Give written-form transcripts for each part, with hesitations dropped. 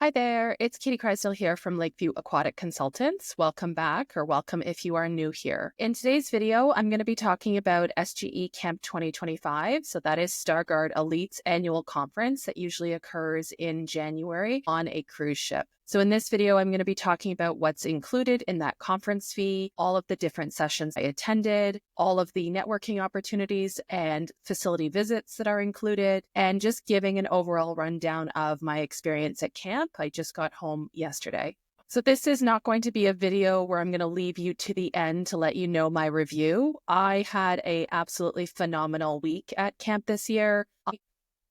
Hi there, it's Katie Crysdale here from Lakeview Aquatic Consultants. Welcome back, or welcome if you are new here. In today's video, I'm going to be talking about SGE Camp 2025. So that is StarGuard Elite's annual conference that usually occurs in January on a cruise ship. So in this video, I'm going to be talking about what's included in that conference fee, all of the different sessions I attended, all of the networking opportunities and facility visits that are included, and just giving an overall rundown of my experience at camp. I just got home yesterday. So this is not going to be a video where I'm going to leave you to the end to let you know my review. I had an absolutely phenomenal week at camp this year.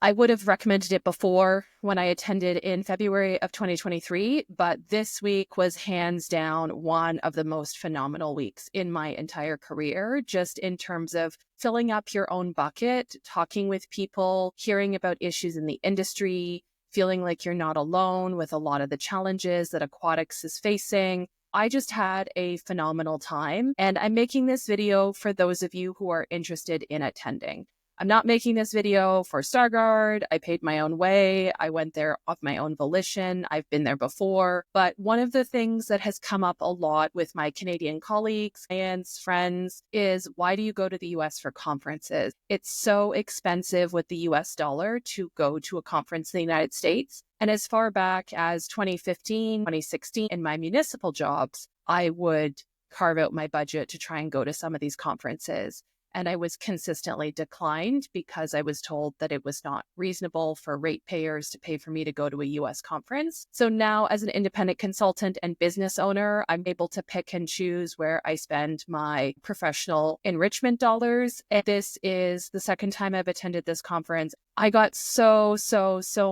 I would have recommended it before when I attended in February of 2023, but this week was hands down one of the most phenomenal weeks in my entire career, just in terms of filling up your own bucket, talking with people, hearing about issues in the industry, feeling like you're not alone with a lot of the challenges that aquatics is facing. I just had a phenomenal time, and I'm making this video for those of you who are interested in attending. I'm not making this video for StarGuard. I paid my own way. I went there of my own volition. I've been there before. But one of the things that has come up a lot with my Canadian colleagues, clients, friends is, why do you go to the US for conferences? It's so expensive with the US dollar to go to a conference in the United States. And as far back as 2015, 2016, in my municipal jobs, I would carve out my budget to try and go to some of these conferences. And I was consistently declined because I was told that it was not reasonable for ratepayers to pay for me to go to a US conference. So now, as an independent consultant and business owner, I'm able to pick and choose where I spend my professional enrichment dollars. And this is the second time I've attended this conference. I got so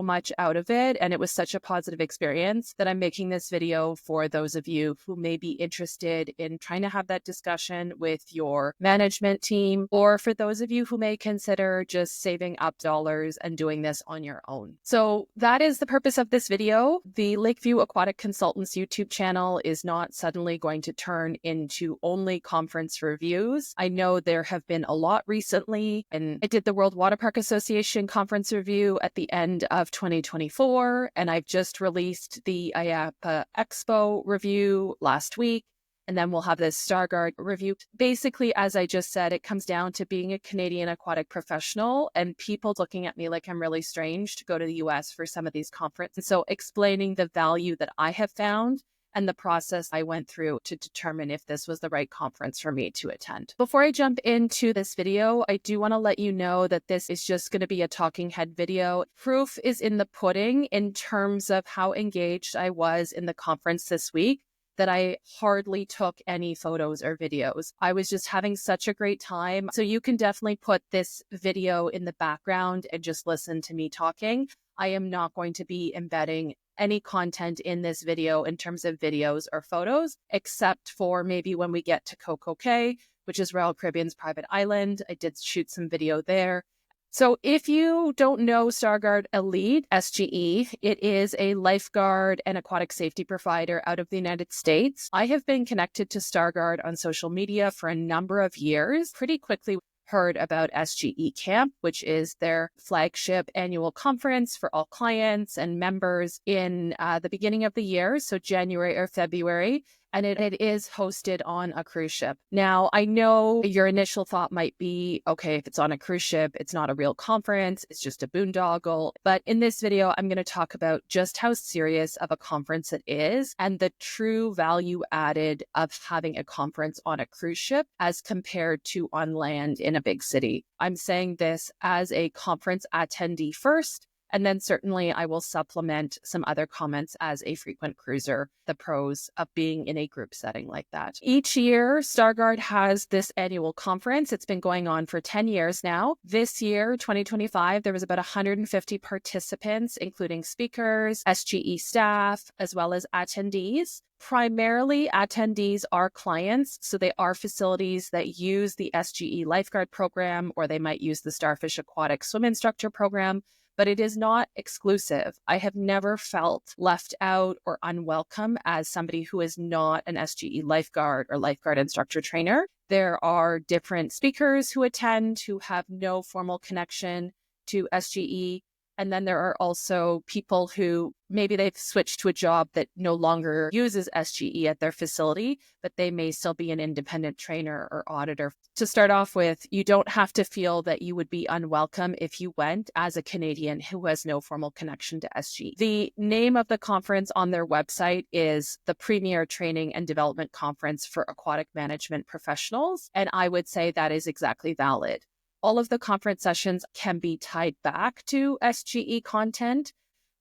much out of it, and it was such a positive experience that I'm making this video for those of you who may be interested in trying to have that discussion with your management team, or for those of you who may consider just saving up dollars and doing this on your own. So that is the purpose of this video. The Lakeview Aquatic Consultants YouTube channel is not suddenly going to turn into only conference reviews. I know there have been a lot recently, and I did the World Water Park Association conference review at the end of 2024, and I've just released the IAPA Expo review last week, and then we'll have this StarGuard review. Basically, as I just said, it comes down to being a Canadian aquatic professional and people looking at me like I'm really strange to go to the US for some of these conferences. So explaining the value that I have found and the process I went through to determine if this was the right conference for me to attend. Before I jump into this video, I do want to let you know that this is just going to be a talking head video. Proof is in the pudding in terms of how engaged I was in the conference this week, that I hardly took any photos or videos. I was just having such a great time. So you can definitely put this video in the background and just listen to me talking. I am not going to be embedding any content in this video in terms of videos or photos, except for maybe when we get to Coco Cay, which is Royal Caribbean's private island. I did shoot some video there. So if you don't know StarGuard Elite, SGE, it is a lifeguard and aquatic safety provider out of the United States. I have been connected to StarGuard on social media for a number of years. Pretty quickly heard about SGE Camp, which is their flagship annual conference for all clients and members in the beginning of the year, so January or February. And it is hosted on a cruise ship. Now, I know your initial thought might be, okay, if it's on a cruise ship, it's not a real conference, it's just a boondoggle. But in this video, I'm going to talk about just how serious of a conference it is and the true value added of having a conference on a cruise ship as compared to on land in a big city. I'm saying this as a conference attendee first, and then certainly I will supplement some other comments as a frequent cruiser, the pros of being in a group setting like that. Each year, StarGuard has this annual conference. It's been going on for 10 years now. This year, 2025, there was about 150 participants, including speakers, SGE staff, as well as attendees. Primarily, attendees are clients, so they are facilities that use the SGE lifeguard program, or they might use the Starfish Aquatic swim instructor program, but it is not exclusive. I have never felt left out or unwelcome as somebody who is not an SGE lifeguard or lifeguard instructor trainer. There are different speakers who attend who have no formal connection to SGE. And then there are also people who maybe they've switched to a job that no longer uses SGE at their facility, but they may still be an independent trainer or auditor. To start off with, you don't have to feel that you would be unwelcome if you went as a Canadian who has no formal connection to SGE. The name of the conference on their website is the Premier Training and Development Conference for Aquatic Management Professionals, and I would say that is exactly valid. All of the conference sessions can be tied back to SGE content,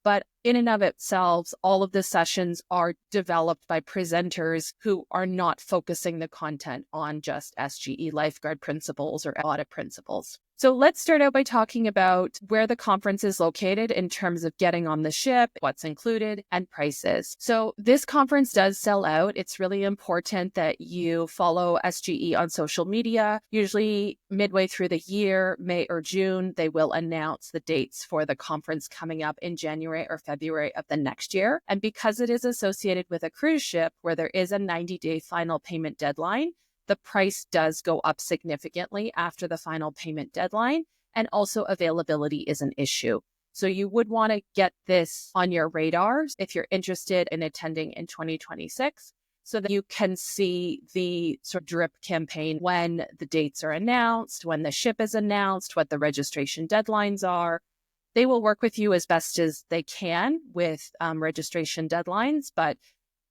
but in and of itself, all of the sessions are developed by presenters who are not focusing the content on just SGE lifeguard principles or audit principles. So let's start out by talking about where the conference is located in terms of getting on the ship, what's included, and prices. So this conference does sell out. It's really important that you follow SGE on social media. Usually midway through the year, May or June, they will announce the dates for the conference coming up in January or February of the next year. And because it is associated with a cruise ship where there is a 90-day final payment deadline, the price does go up significantly after the final payment deadline, and also availability is an issue. So you would want to get this on your radar if you're interested in attending in 2026, so that you can see the sort of drip campaign when the dates are announced, when the ship is announced, what the registration deadlines are. They will work with you as best as they can with registration deadlines, but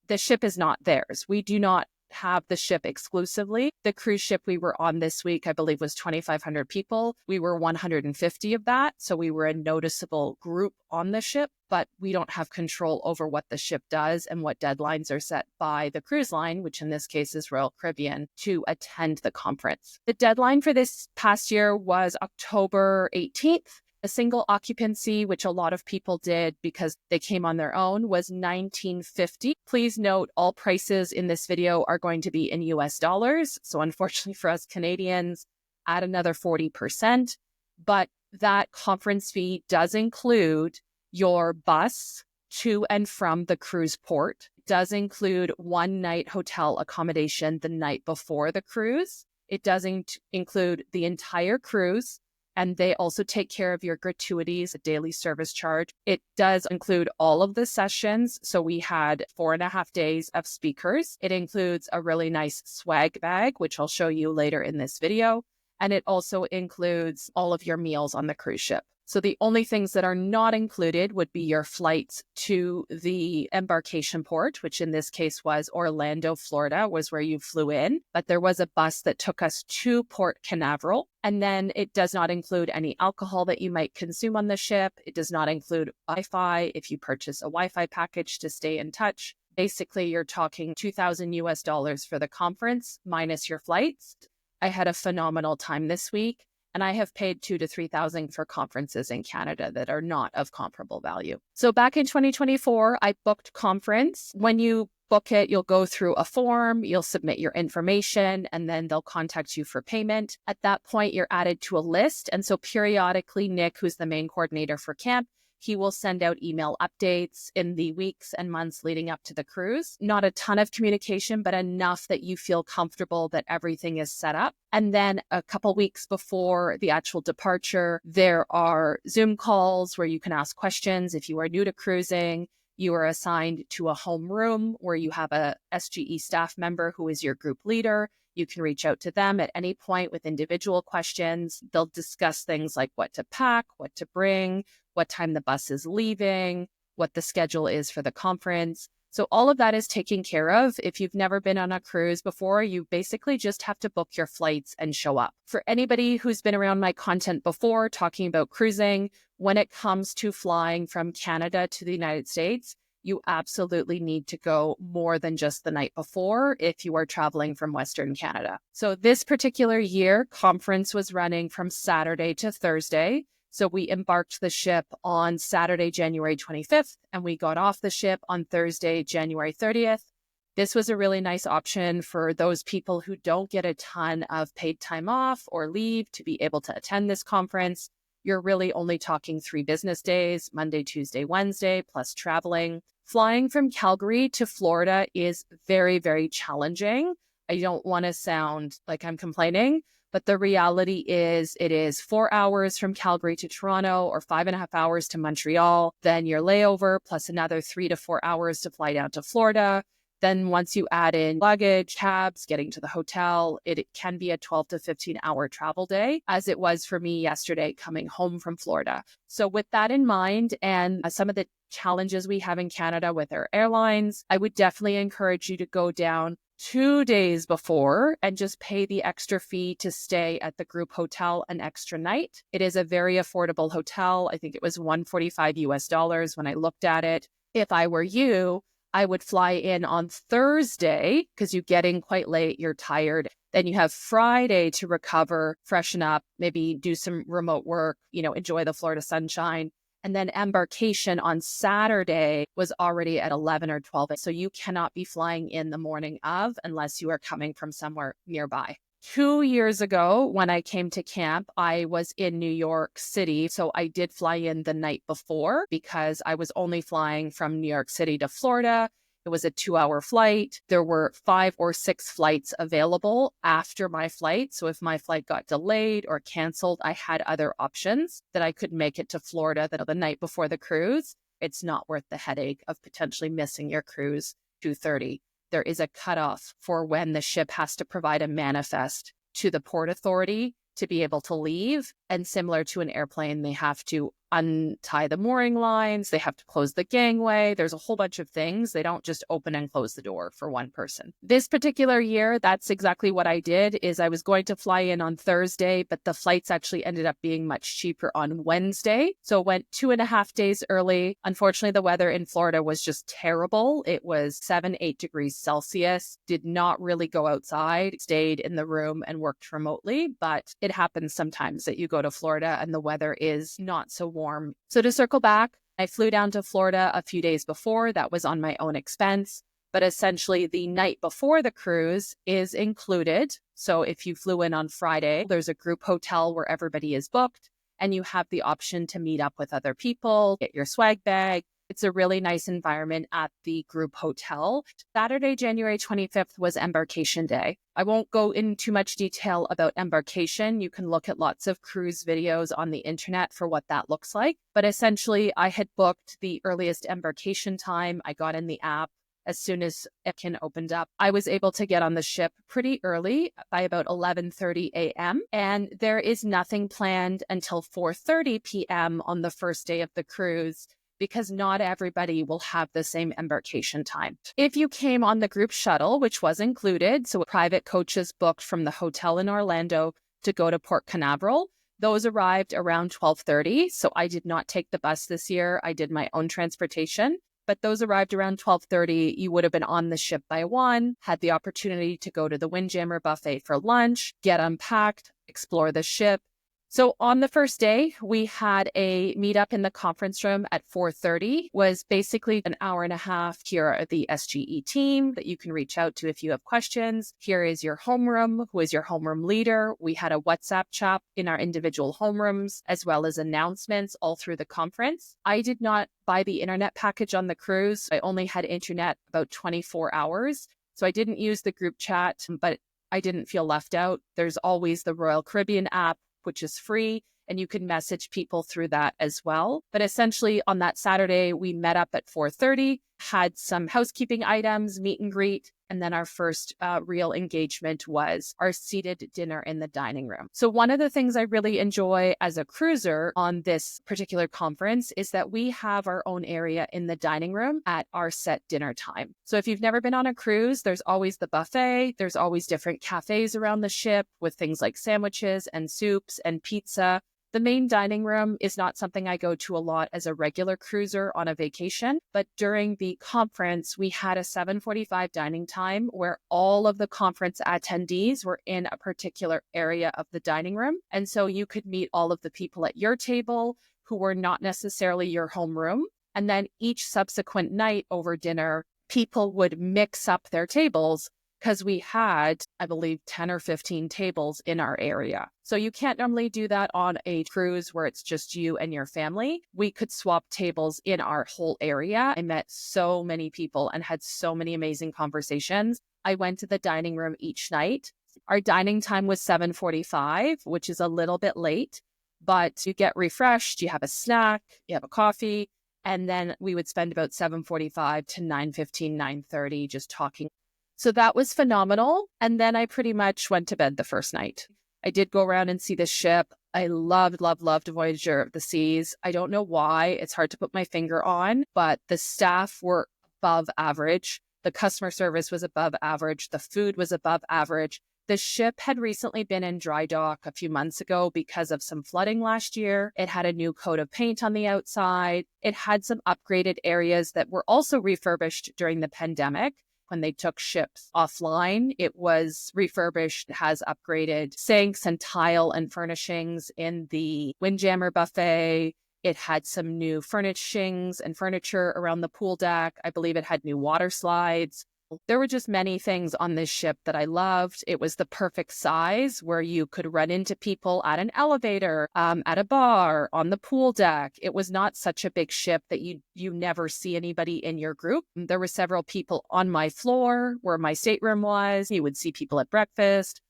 the ship is not theirs. We do not have the ship exclusively. The cruise ship we were on this week, I believe, was 2,500 people. We were 150 of that. So we were a noticeable group on the ship, but we don't have control over what the ship does and what deadlines are set by the cruise line, which in this case is Royal Caribbean, to attend the conference. The deadline for this past year was October 18th. A single occupancy, which a lot of people did because they came on their own, was $19.50. Please note all prices in this video are going to be in US dollars. So unfortunately for us Canadians, add another 40%. But that conference fee does include your bus to and from the cruise port. It does include one night hotel accommodation the night before the cruise. It doesn't include the entire cruise. And they also take care of your gratuities, a daily service charge. It does include all of the sessions. So we had 4.5 days of speakers. It includes a really nice swag bag, which I'll show you later in this video. And it also includes all of your meals on the cruise ship. So the only things that are not included would be your flights to the embarkation port, which in this case was Orlando, Florida, was where you flew in. But there was a bus that took us to Port Canaveral. And then it does not include any alcohol that you might consume on the ship. It does not include Wi-Fi if you purchase a Wi-Fi package to stay in touch. Basically, you're talking $2,000 US dollars for the conference minus your flights. I had a phenomenal time this week. And I have paid $2,000 to $3,000 for conferences in Canada that are not of comparable value. So back in 2024, I booked conference. When you book it, you'll go through a form, you'll submit your information, and then they'll contact you for payment. At that point, you're added to a list. And so periodically, Nick, who's the main coordinator for camp, he will send out email updates in the weeks and months leading up to the cruise. Not a ton of communication, but enough that you feel comfortable that everything is set up. And then a couple weeks before the actual departure, there are Zoom calls where you can ask questions. If you are new to cruising, you are assigned to a home room where you have a SGE staff member who is your group leader. You can reach out to them at any point with individual questions. They'll discuss things like what to pack, what to bring, what time the bus is leaving, what the schedule is for the conference. So all of that is taken care of. If you've never been on a cruise before, you basically just have to book your flights and show up. For anybody who's been around my content before talking about cruising, when it comes to flying from Canada to the United States, you absolutely need to go more than just the night before if you are traveling from Western Canada. So this particular year, conference was running from Saturday to Thursday. So we embarked the ship on Saturday, January 25th, and we got off the ship on Thursday, January 30th. This was a really nice option for those people who don't get a ton of paid time off or leave to be able to attend this conference. You're really only talking 3 business days, Monday, Tuesday, Wednesday, plus traveling. Flying from Calgary to Florida is very, very challenging. I don't want to sound like I'm complaining, But the reality is it is 4 hours from Calgary to Toronto or 5.5 hours to Montreal, then your layover plus another 3 to 4 hours to fly down to Florida. Then once you add in luggage, cabs, getting to the hotel, it can be a 12 to 15-hour travel day, as it was for me yesterday coming home from Florida. So with that in mind and some of the challenges we have in Canada with our airlines, I would definitely encourage you to go down 2 days before and just pay the extra fee to stay at the group hotel an extra night. It is a very affordable hotel. I think it was $145 US when I looked at it. If I were you, I would fly in on Thursday because you get in quite late, you're tired. Then you have Friday to recover, freshen up, maybe do some remote work, enjoy the Florida sunshine. And then embarkation on Saturday was already at 11 or 12. So you cannot be flying in the morning of unless you are coming from somewhere nearby. 2 years ago, when I came to camp, I was in New York City. So I did fly in the night before because I was only flying from New York City to Florida. It was a 2-hour flight. There were 5 or 6 flights available after my flight. So if my flight got delayed or canceled, I had other options that I could make it to Florida the night before the cruise. It's not worth the headache of potentially missing your cruise 2:30. There is a cutoff for when the ship has to provide a manifest to the Port Authority to be able to leave. And similar to an airplane, they have to untie the mooring lines. They have to close the gangway. There's a whole bunch of things. They don't just open and close the door for one person. This particular year, that's exactly what I did. Is I was going to fly in on Thursday, but the flights actually ended up being much cheaper on Wednesday. So it went 2.5 days early. Unfortunately, the weather in Florida was just terrible. It was 7-8 degrees Celsius. Did not really go outside, stayed in the room and worked remotely. But it happens sometimes that you go to Florida and the weather is not so warm. So to circle back, I flew down to Florida a few days before. That was on my own expense. But essentially, the night before the cruise is included. So if you flew in on Friday, there's a group hotel where everybody is booked, and you have the option to meet up with other people, get your swag bag. It's a really nice environment at the group hotel. Saturday, January 25th was Embarkation Day. I won't go into too much detail about embarkation. You can look at lots of cruise videos on the internet for what that looks like. But essentially, I had booked the earliest embarkation time. I got in the app. As soon as Epkin opened up, I was able to get on the ship pretty early by about 11:30 a.m. And there is nothing planned until 4:30 p.m. on the first day of the cruise, because not everybody will have the same embarkation time. If you came on the group shuttle, which was included, so private coaches booked from the hotel in Orlando to go to Port Canaveral, those arrived around 12:30. So I did not take the bus this year. I did my own transportation. But those arrived around 12:30. You would have been on the ship by 1, had the opportunity to go to the Windjammer buffet for lunch, get unpacked, explore the ship. So on the first day, we had a meetup in the conference room at 4:30. Was basically an hour and a half. Here are the SGE team that you can reach out to if you have questions. Here is your homeroom. Who is your homeroom leader? We had a WhatsApp chat in our individual homerooms, as well as announcements all through the conference. I did not buy the internet package on the cruise. I only had internet about 24 hours. So I didn't use the group chat, but I didn't feel left out. There's always the Royal Caribbean app, which is free, and you can message people through that as well. But essentially on that Saturday, we met up at 4:30, had some housekeeping items, meet and greet, and then our first real engagement was our seated dinner in the dining room. So one of the things I really enjoy as a cruiser on this particular conference is that we have our own area in the dining room at our set dinner time. So if you've never been on a cruise, there's always the buffet. There's always different cafes around the ship with things like sandwiches and soups and pizza. The main dining room is not something I go to a lot as a regular cruiser on a vacation, but during the conference, we had a 7:45 dining time where all of the conference attendees were in a particular area of the dining room. And so you could meet all of the people at your table who were not necessarily your homeroom. And then each subsequent night over dinner, people would mix up their tables, because we had, I believe, 10 or 15 tables in our area. So you can't normally do that on a cruise where it's just you and your family. We could swap tables in our whole area. I met so many people and had so many amazing conversations. I went to the dining room each night. Our dining time was 7:45, which is a little bit late, but you get refreshed, you have a snack, you have a coffee, and then we would spend about 7:45 to 9:15, 9:30 just talking. So that was phenomenal. And then I pretty much went to bed the first night. I did go around and see the ship. I loved, loved, loved Voyager of the Seas. I don't know why. It's hard to put my finger on, but the staff were above average. The customer service was above average. The food was above average. The ship had recently been in dry dock a few months ago because of some flooding last year. It had a new coat of paint on the outside. It had some upgraded areas that were also refurbished during the pandemic. When they took ships offline, it was refurbished, has upgraded sinks and tile and furnishings in the Windjammer buffet. It had some new furnishings and furniture around the pool deck. I believe it had new water slides. There were just many things on this ship that I loved. It was the perfect size where you could run into people at an elevator, at a bar, on the pool deck. It was not such a big ship that you never see anybody in your group. There were several people on my floor where my stateroom was. You would see people at breakfast.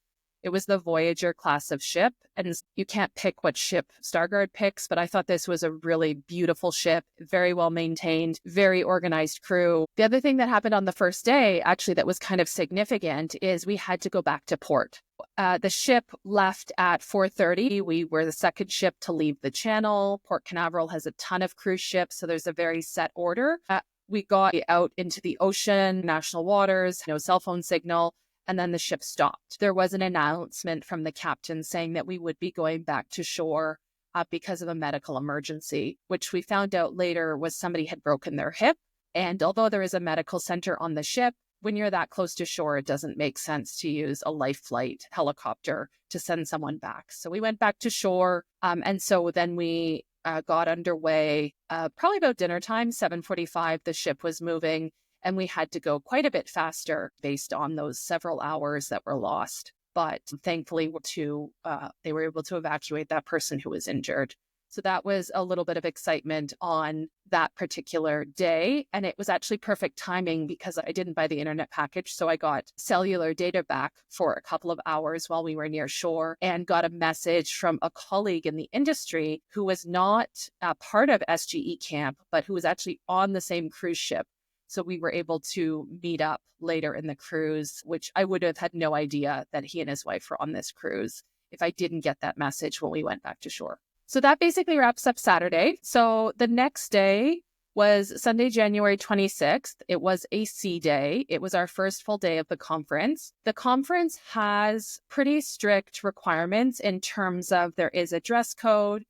It was the Voyager class of ship, and you can't pick what ship StarGuard picks, but I thought this was a really beautiful ship, very well maintained, very organized crew. The other thing that happened on the first day, actually, that was kind of significant is we had to go back to port. The ship left at 4:30. We were the second ship to leave the channel. Port Canaveral has a ton of cruise ships, so there's a very set order. We got out into the ocean, national waters, no cell phone signal. And then the ship stopped. There was an announcement from the captain saying that we would be going back to shore because of a medical emergency, which we found out later was somebody had broken their hip. And although there is a medical center on the ship, when you're that close to shore, it doesn't make sense to use a life flight helicopter to send someone back. So we went back to shore. And so then we got underway probably about dinner time, 7:45, the ship was moving. And we had to go quite a bit faster based on those several hours that were lost. But thankfully, they were able to evacuate that person who was injured. So that was a little bit of excitement on that particular day. And it was actually perfect timing because I didn't buy the internet package. So I got cellular data back for a couple of hours while we were near shore and got a message from a colleague in the industry who was not a part of SGE Camp, but who was actually on the same cruise ship. So we were able to meet up later in the cruise, which I would have had no idea that he and his wife were on this cruise if I didn't get that message when we went back to shore. So that basically wraps up Saturday. So the next day was Sunday, January 26th. It was a sea day. It was our first full day of the conference. The conference has pretty strict requirements in terms of there is a dress code.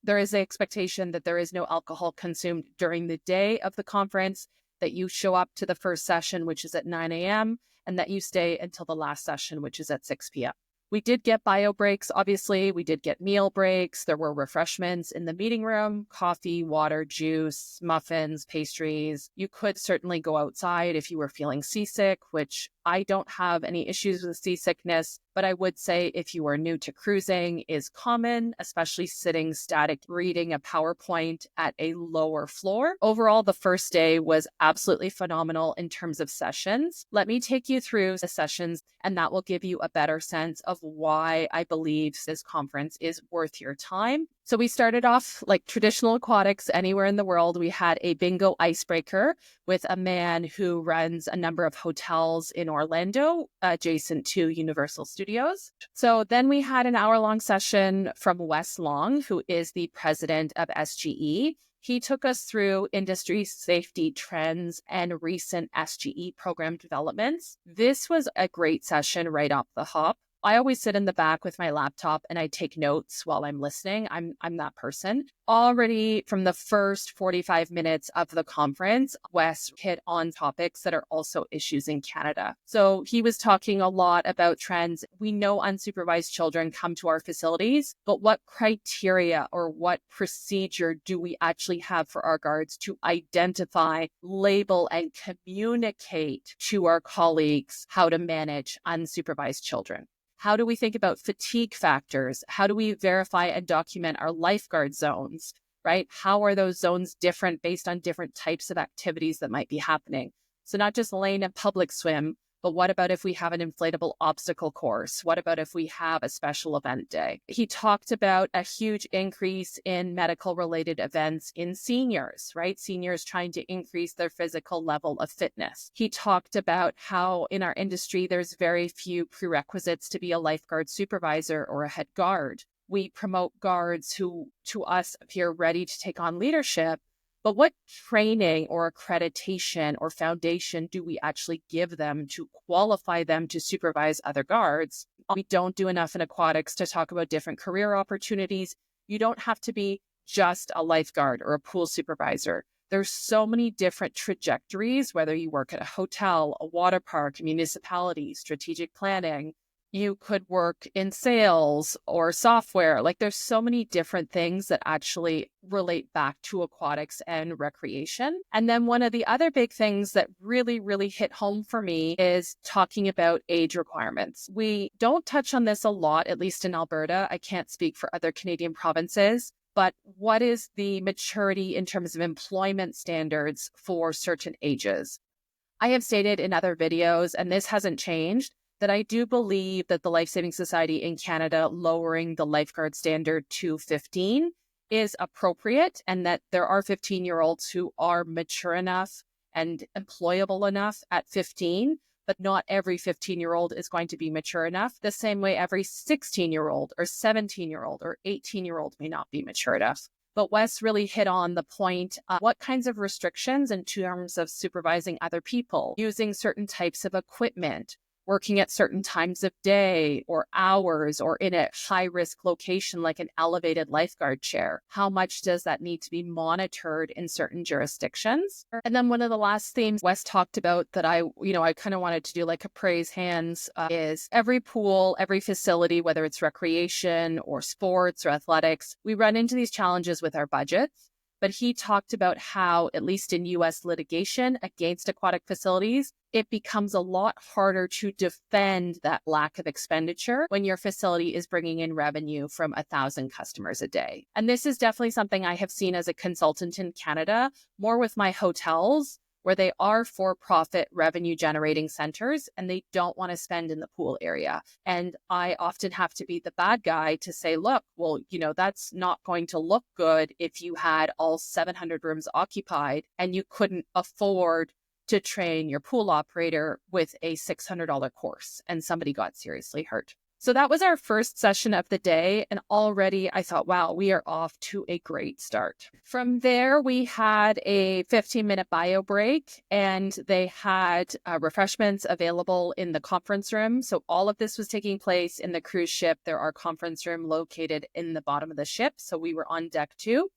There is the expectation that there is no alcohol consumed during the day of the conference, that you show up to the first session, which is at 9 a.m., and that you stay until the last session, which is at 6 p.m. We did get bio breaks, obviously. We did get meal breaks. There were refreshments in the meeting room, coffee, water, juice, muffins, pastries. You could certainly go outside if you were feeling seasick, which I don't have any issues with seasickness, but I would say if you are new to cruising is common, especially sitting static, reading a PowerPoint at a lower floor. Overall, the first day was absolutely phenomenal in terms of sessions. Let me take you through the sessions, and that will give you a better sense of why I believe this conference is worth your time. So we started off like traditional aquatics anywhere in the world. We had a bingo icebreaker with a man who runs a number of hotels in Orlando, adjacent to Universal Studios. So then we had an hour-long session from Wes Long, who is the president of SGE. He took us through industry safety trends and recent SGE program developments. This was a great session right off the hop. I always sit in the back with my laptop and I take notes while I'm listening. I'm that person. Already from the first 45 minutes of the conference, Wes hit on topics that are also issues in Canada. So he was talking a lot about trends. We know unsupervised children come to our facilities, but what criteria or what procedure do we actually have for our guards to identify, label, and communicate to our colleagues how to manage unsupervised children? How do we think about fatigue factors? How do we verify and document our lifeguard zones, right? How are those zones different based on different types of activities that might be happening? So not just lane and public swim, But what about if we have an inflatable obstacle course? What about if we have a special event day? He talked about a huge increase in medical related events in seniors, right? Seniors trying to increase their physical level of fitness. He talked about how in our industry, there's very few prerequisites to be a lifeguard supervisor or a head guard. We promote guards who to us appear ready to take on leadership. But what training or accreditation or foundation do we actually give them to qualify them to supervise other guards? We don't do enough in aquatics to talk about different career opportunities. You don't have to be just a lifeguard or a pool supervisor. There's so many different trajectories, whether you work at a hotel, a water park, a municipality, strategic planning. You could work in sales or software. Like there's so many different things that actually relate back to aquatics and recreation. And then one of the other big things that really, really hit home for me is talking about age requirements. We don't touch on this a lot, at least in Alberta. I can't speak for other Canadian provinces. But what is the maturity in terms of employment standards for certain ages? I have stated in other videos, and this hasn't changed, that I do believe that the Life Saving Society in Canada lowering the lifeguard standard to 15 is appropriate, and that there are 15-year-olds who are mature enough and employable enough at 15, but not every 15-year-old is going to be mature enough. The same way every 16-year-old or 17-year-old or 18-year-old may not be mature enough. But Wes really hit on the point of what kinds of restrictions in terms of supervising other people, using certain types of equipment, working at certain times of day or hours or in a high-risk location like an elevated lifeguard chair. How much does that need to be monitored in certain jurisdictions? And then one of the last themes Wes talked about that I kind of wanted to do like a praise hands is every pool, every facility, whether it's recreation or sports or athletics, we run into these challenges with our budgets. But he talked about how, at least in U.S. litigation against aquatic facilities, it becomes a lot harder to defend that lack of expenditure when your facility is bringing in revenue from 1,000 customers a day. And this is definitely something I have seen as a consultant in Canada, more with my hotels, where they are for-profit revenue generating centers and they don't want to spend in the pool area. And I often have to be the bad guy to say, look, well, that's not going to look good if you had all 700 rooms occupied and you couldn't afford to train your pool operator with a $600 course and somebody got seriously hurt. So that was our first session of the day. And already I thought, wow, we are off to a great start. From there, we had a 15-minute bio break and they had refreshments available in the conference room. So all of this was taking place in the cruise ship. There are conference room located in the bottom of the ship. So we were on deck 2.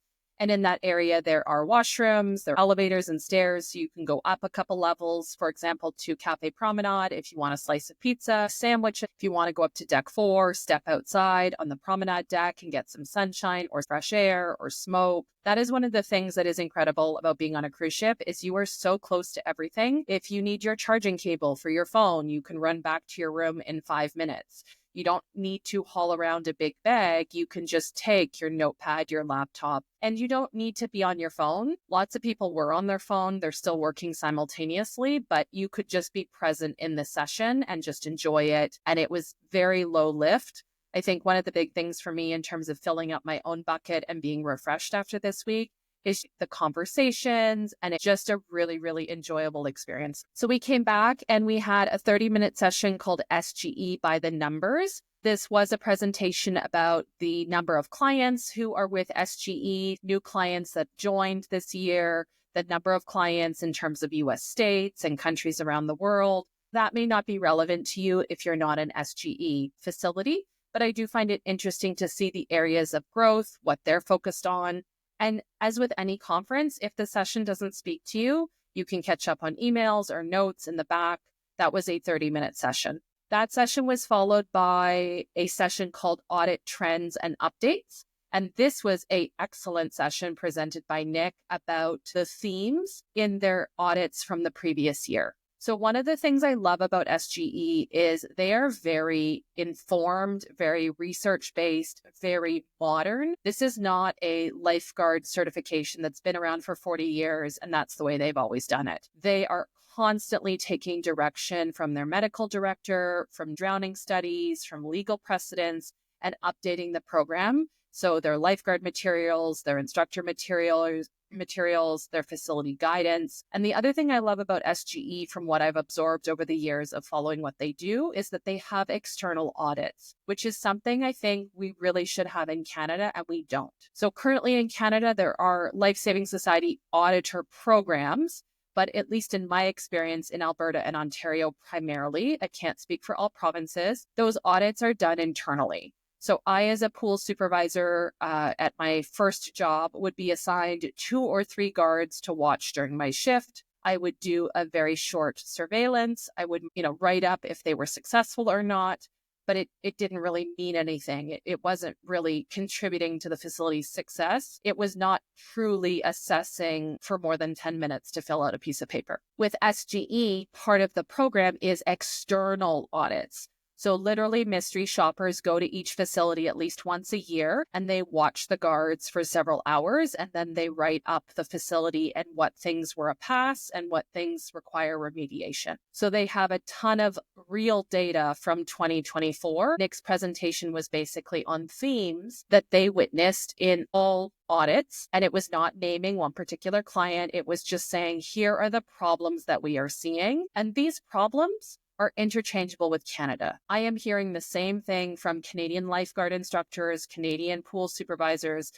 And in that area, there are washrooms, there are elevators and stairs. So you can go up a couple levels, for example, to Cafe Promenade if you want a slice of pizza, sandwich. If you want to go up to deck 4, step outside on the promenade deck and get some sunshine or fresh air or smoke. That is one of the things that is incredible about being on a cruise ship is you are so close to everything. If you need your charging cable for your phone, you can run back to your room in 5 minutes. You don't need to haul around a big bag. You can just take your notepad, your laptop, and you don't need to be on your phone. Lots of people were on their phone. They're still working simultaneously, but you could just be present in the session and just enjoy it. And it was very low lift. I think one of the big things for me in terms of filling up my own bucket and being refreshed after this week is the conversations, and it's just a really, really enjoyable experience. So we came back and we had a 30-minute session called SGE by the numbers. This was a presentation about the number of clients who are with SGE, new clients that joined this year, the number of clients in terms of US states and countries around the world. That may not be relevant to you if you're not an SGE facility, but I do find it interesting to see the areas of growth, what they're focused on. And as with any conference, if the session doesn't speak to you, you can catch up on emails or notes in the back. That was a 30-minute session. That session was followed by a session called Audit Trends and Updates. And this was an excellent session presented by Nick about the themes in their audits from the previous year. So one of the things I love about SGE is they are very informed, very research-based, very modern. This is not a lifeguard certification that's been around for 40 years, and that's the way they've always done it. They are constantly taking direction from their medical director, from drowning studies, from legal precedents, and updating the program. So their lifeguard materials, their instructor materials, their facility guidance. And the other thing I love about SGE from what I've absorbed over the years of following what they do is that they have external audits, which is something I think we really should have in Canada and we don't. So currently in Canada, there are Life Saving Society auditor programs, but at least in my experience in Alberta and Ontario primarily, I can't speak for all provinces, those audits are done internally. So I, as a pool supervisor at my first job, would be assigned 2 or 3 guards to watch during my shift. I would do a very short surveillance. I would, write up if they were successful or not, but it didn't really mean anything. It wasn't really contributing to the facility's success. It was not truly assessing for more than 10 minutes to fill out a piece of paper. With SGE, part of the program is external audits. So literally mystery shoppers go to each facility at least once a year and they watch the guards for several hours and then they write up the facility and what things were a pass and what things require remediation. So they have a ton of real data from 2024. Nick's presentation was basically on themes that they witnessed in all audits, and it was not naming one particular client. It was just saying, here are the problems that we are seeing. And these problems are interchangeable with Canada. I am hearing the same thing from Canadian lifeguard instructors, Canadian pool supervisors.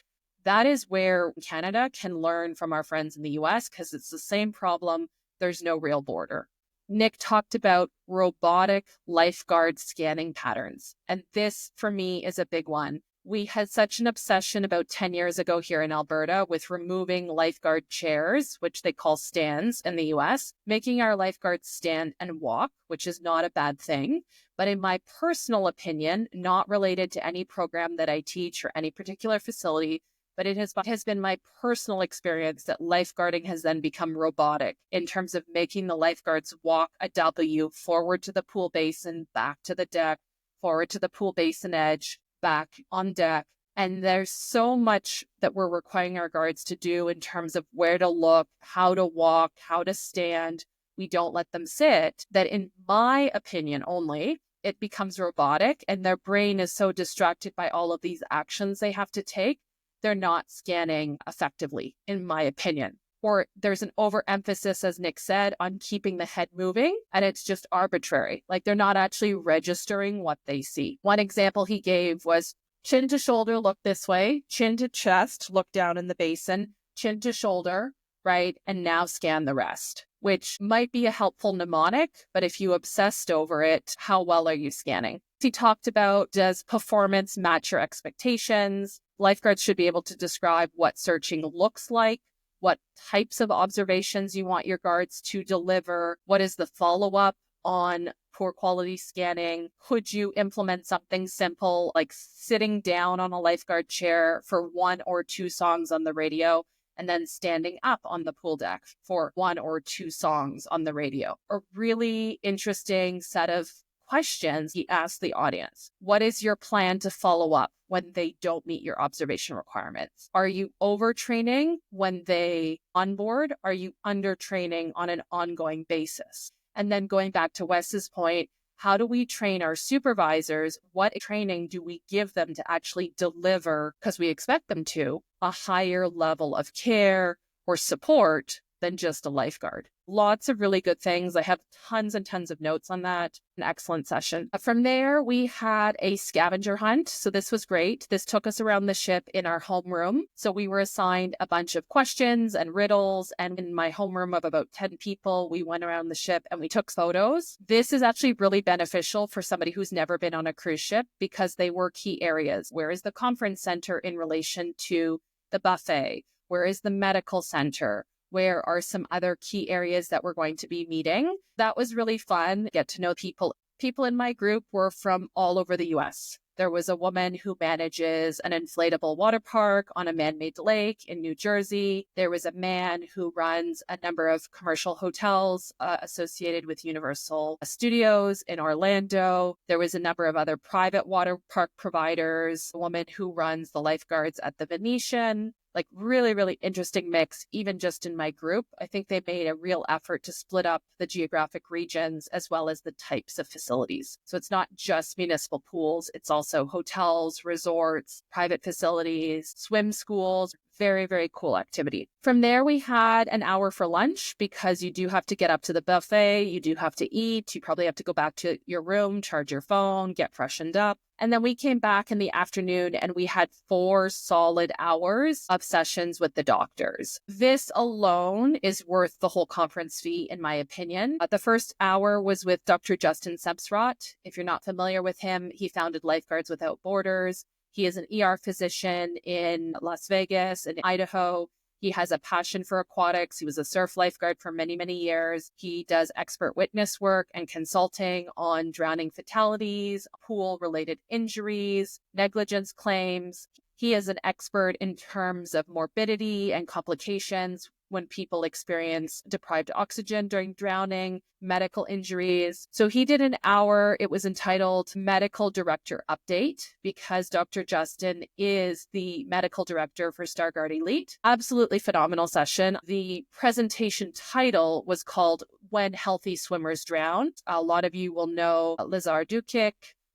That is where Canada can learn from our friends in the US because it's the same problem. There's no real border. Nick talked about robotic lifeguard scanning patterns. And this, for me, is a big one. We had such an obsession about 10 years ago here in Alberta with removing lifeguard chairs, which they call stands in the US, making our lifeguards stand and walk, which is not a bad thing. But in my personal opinion, not related to any program that I teach or any particular facility, but it has been my personal experience that lifeguarding has then become robotic in terms of making the lifeguards walk a W forward to the pool basin, back to the deck, forward to the pool basin edge, back on deck. And there's so much that we're requiring our guards to do in terms of where to look, how to walk, how to stand. We don't let them sit, that in my opinion only, it becomes robotic and their brain is so distracted by all of these actions they have to take. They're not scanning effectively, in my opinion. Or there's an overemphasis, as Nick said, on keeping the head moving, and it's just arbitrary. Like they're not actually registering what they see. One example he gave was chin to shoulder, look this way, chin to chest, look down in the basin, chin to shoulder, right? And now scan the rest, which might be a helpful mnemonic, but if you obsessed over it, how well are you scanning? He talked about, does performance match your expectations? Lifeguards should be able to describe what searching looks like, what types of observations you want your guards to deliver, what is the follow-up on poor quality scanning. Could you implement something simple like sitting down on a lifeguard chair for 1 or 2 songs on the radio and then standing up on the pool deck for 1 or 2 songs on the radio? A really interesting set of questions he asked the audience. What is your plan to follow up when they don't meet your observation requirements? Are you overtraining when they onboard? Are you undertraining on an ongoing basis? And then going back to Wes's point, how do we train our supervisors? What training do we give them to actually deliver, because we expect them to, a higher level of care or support than just a lifeguard? Lots of really good things. I have tons and tons of notes on that. An excellent session. From there, we had a scavenger hunt. So this was great. This took us around the ship in our homeroom. So we were assigned a bunch of questions and riddles. And in my homeroom of about 10 people, we went around the ship and we took photos. This is actually really beneficial for somebody who's never been on a cruise ship because they were key areas. Where is the conference center in relation to the buffet? Where is the medical center? Where are some other key areas that we're going to be meeting? That was really fun. Get to know people. People in my group were from all over the US. There was a woman who manages an inflatable water park on a man-made lake in New Jersey. There was a man who runs a number of commercial hotels associated with Universal Studios in Orlando. There was a number of other private water park providers, a woman who runs the lifeguards at the Venetian. Like really, really interesting mix, even just in my group. I think they made a real effort to split up the geographic regions as well as the types of facilities. So it's not just municipal pools, it's also hotels, resorts, private facilities, swim schools. Very, very cool activity. From there, we had an hour for lunch because you do have to get up to the buffet. You do have to eat. You probably have to go back to your room, charge your phone, get freshened up. And then we came back in the afternoon and we had 4 solid hours of sessions with the doctors. This alone is worth the whole conference fee, in my opinion. The first hour was with Dr. Justin Sepsrott. If you're not familiar with him, he founded Lifeguards Without Borders. He is an ER physician in Las Vegas and Idaho. He has a passion for aquatics. He was a surf lifeguard for many, many years. He does expert witness work and consulting on drowning fatalities, pool-related injuries, negligence claims. He is an expert in terms of morbidity and complications when people experience deprived oxygen during drowning, medical injuries. So he did an hour. It was entitled Medical Director Update because Dr. Justin is the medical director for StarGuard Elite. Absolutely phenomenal session. The presentation title was called When Healthy Swimmers Drown. A lot of you will know Lazar Dukic,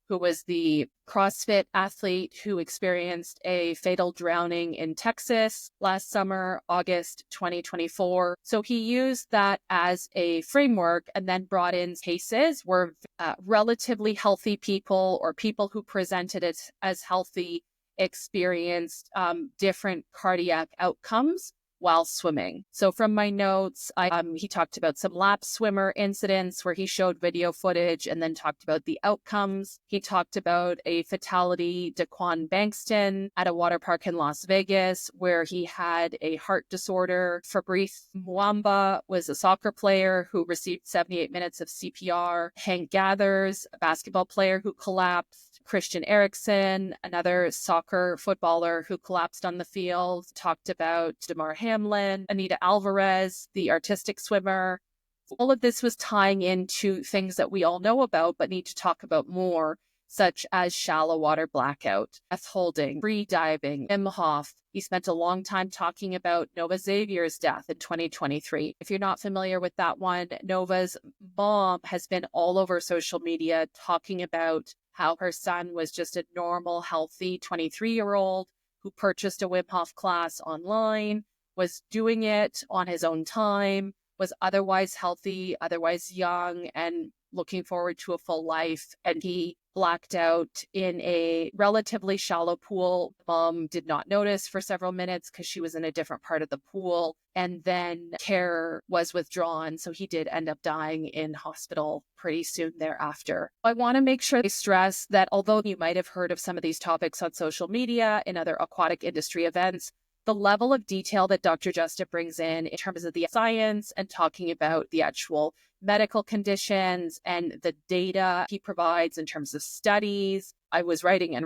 who was the CrossFit athlete who experienced a fatal drowning in Texas last summer, August 2024. So he used that as a framework and then brought in cases where relatively healthy people or people who presented it as healthy experienced different cardiac outcomes while swimming. So from my notes, he talked about some lap swimmer incidents where he showed video footage and then talked about the outcomes. He talked about a fatality, Daquan Bankston, at a water park in Las Vegas where he had a heart disorder. Fabrice Mwamba was a soccer player who received 78 minutes of CPR. Hank Gathers, a basketball player who collapsed. Christian Eriksen, another soccer footballer who collapsed on the field, talked about Damar Hamlin, Anita Alvarez, the artistic swimmer. All of this was tying into things that we all know about but need to talk about more, such as shallow water blackout, death holding, free diving, Wim Hof. He spent a long time talking about Nova Xavier's death in 2023. If you're not familiar with that one, Nova's mom has been all over social media talking about how her son was just a normal, healthy 23-year-old who purchased a Wim Hof class online, was doing it on his own time, was otherwise healthy, otherwise young, and looking forward to a full life. And he blacked out in a relatively shallow pool. Mom did not notice for several minutes because she was in a different part of the pool. And then care was withdrawn. So he did end up dying in hospital pretty soon thereafter. I want to make sure I stress that although you might have heard of some of these topics on social media and other aquatic industry events, the level of detail that Dr. Justin brings in terms of the science and talking about the actual medical conditions and the data he provides in terms of studies. I was writing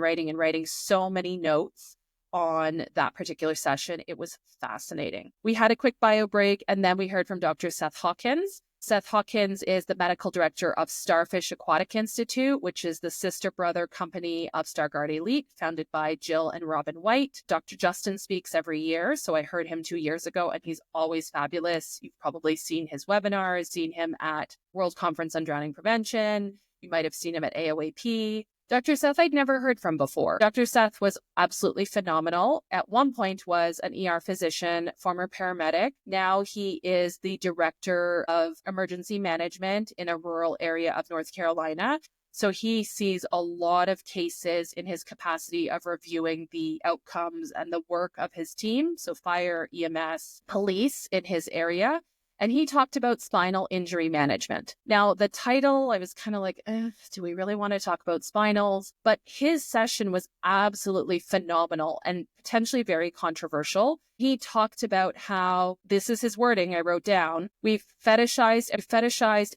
so many notes on that particular session. It was fascinating. We had a quick bio break and then we heard from Dr. Seth Hawkins. Seth Hawkins is the medical director of Starfish Aquatic Institute, which is the sister brother company of StarGuard Elite, founded by Jill and Robin White. Dr. Justin speaks every year, so I heard him 2 years ago, and he's always fabulous. You've probably seen his webinars, seen him at World Conference on Drowning Prevention. You might have seen him at AOAP. Dr. Seth, I'd never heard from before. Dr. Seth was absolutely phenomenal. At one point was an ER physician, former paramedic. Now he is the director of emergency management in a rural area of North Carolina. So he sees a lot of cases in his capacity of reviewing the outcomes and the work of his team. So fire, EMS, police in his area. And he talked about spinal injury management. Now, the title, I was kind of like, do we really want to talk about spinals? But his session was absolutely phenomenal and potentially very controversial. He talked about how, this is his wording I wrote down, we've fetishized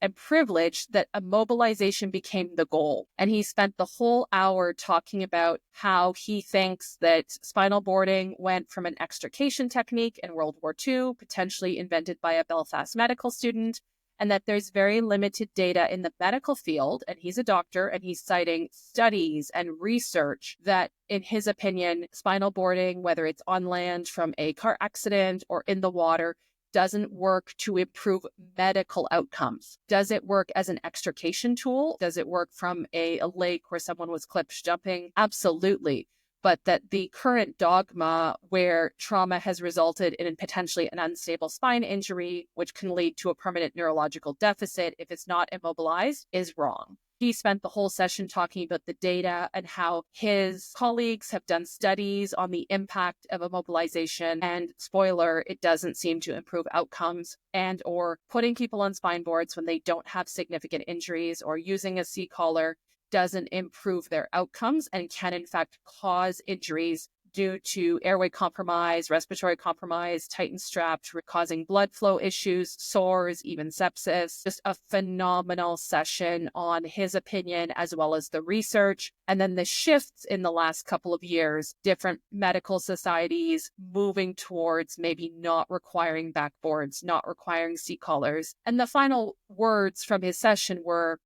and privileged that immobilization became the goal. And he spent the whole hour talking about how he thinks that spinal boarding went from an extrication technique in World War II, potentially invented by a Belfast medical student, and that there's very limited data in the medical field. And he's a doctor, and he's citing studies and research that, in his opinion, spinal boarding, whether it's on land from a car accident or in the water, doesn't work to improve medical outcomes. Does it work as an extrication tool? Does it work from a lake where someone was cliff jumping? Absolutely. But that the current dogma where trauma has resulted in potentially an unstable spine injury, which can lead to a permanent neurological deficit if it's not immobilized, is wrong. He spent the whole session talking about the data and how his colleagues have done studies on the impact of immobilization. And spoiler, it doesn't seem to improve outcomes, and or putting people on spine boards when they don't have significant injuries or using a C-collar doesn't improve their outcomes and can in fact cause injuries due to airway compromise, respiratory compromise, tightened straps, causing blood flow issues, sores, even sepsis. Just a phenomenal session on his opinion as well as the research. And then the shifts in the last couple of years, different medical societies moving towards maybe not requiring backboards, not requiring C-collars. And the final words from his session were,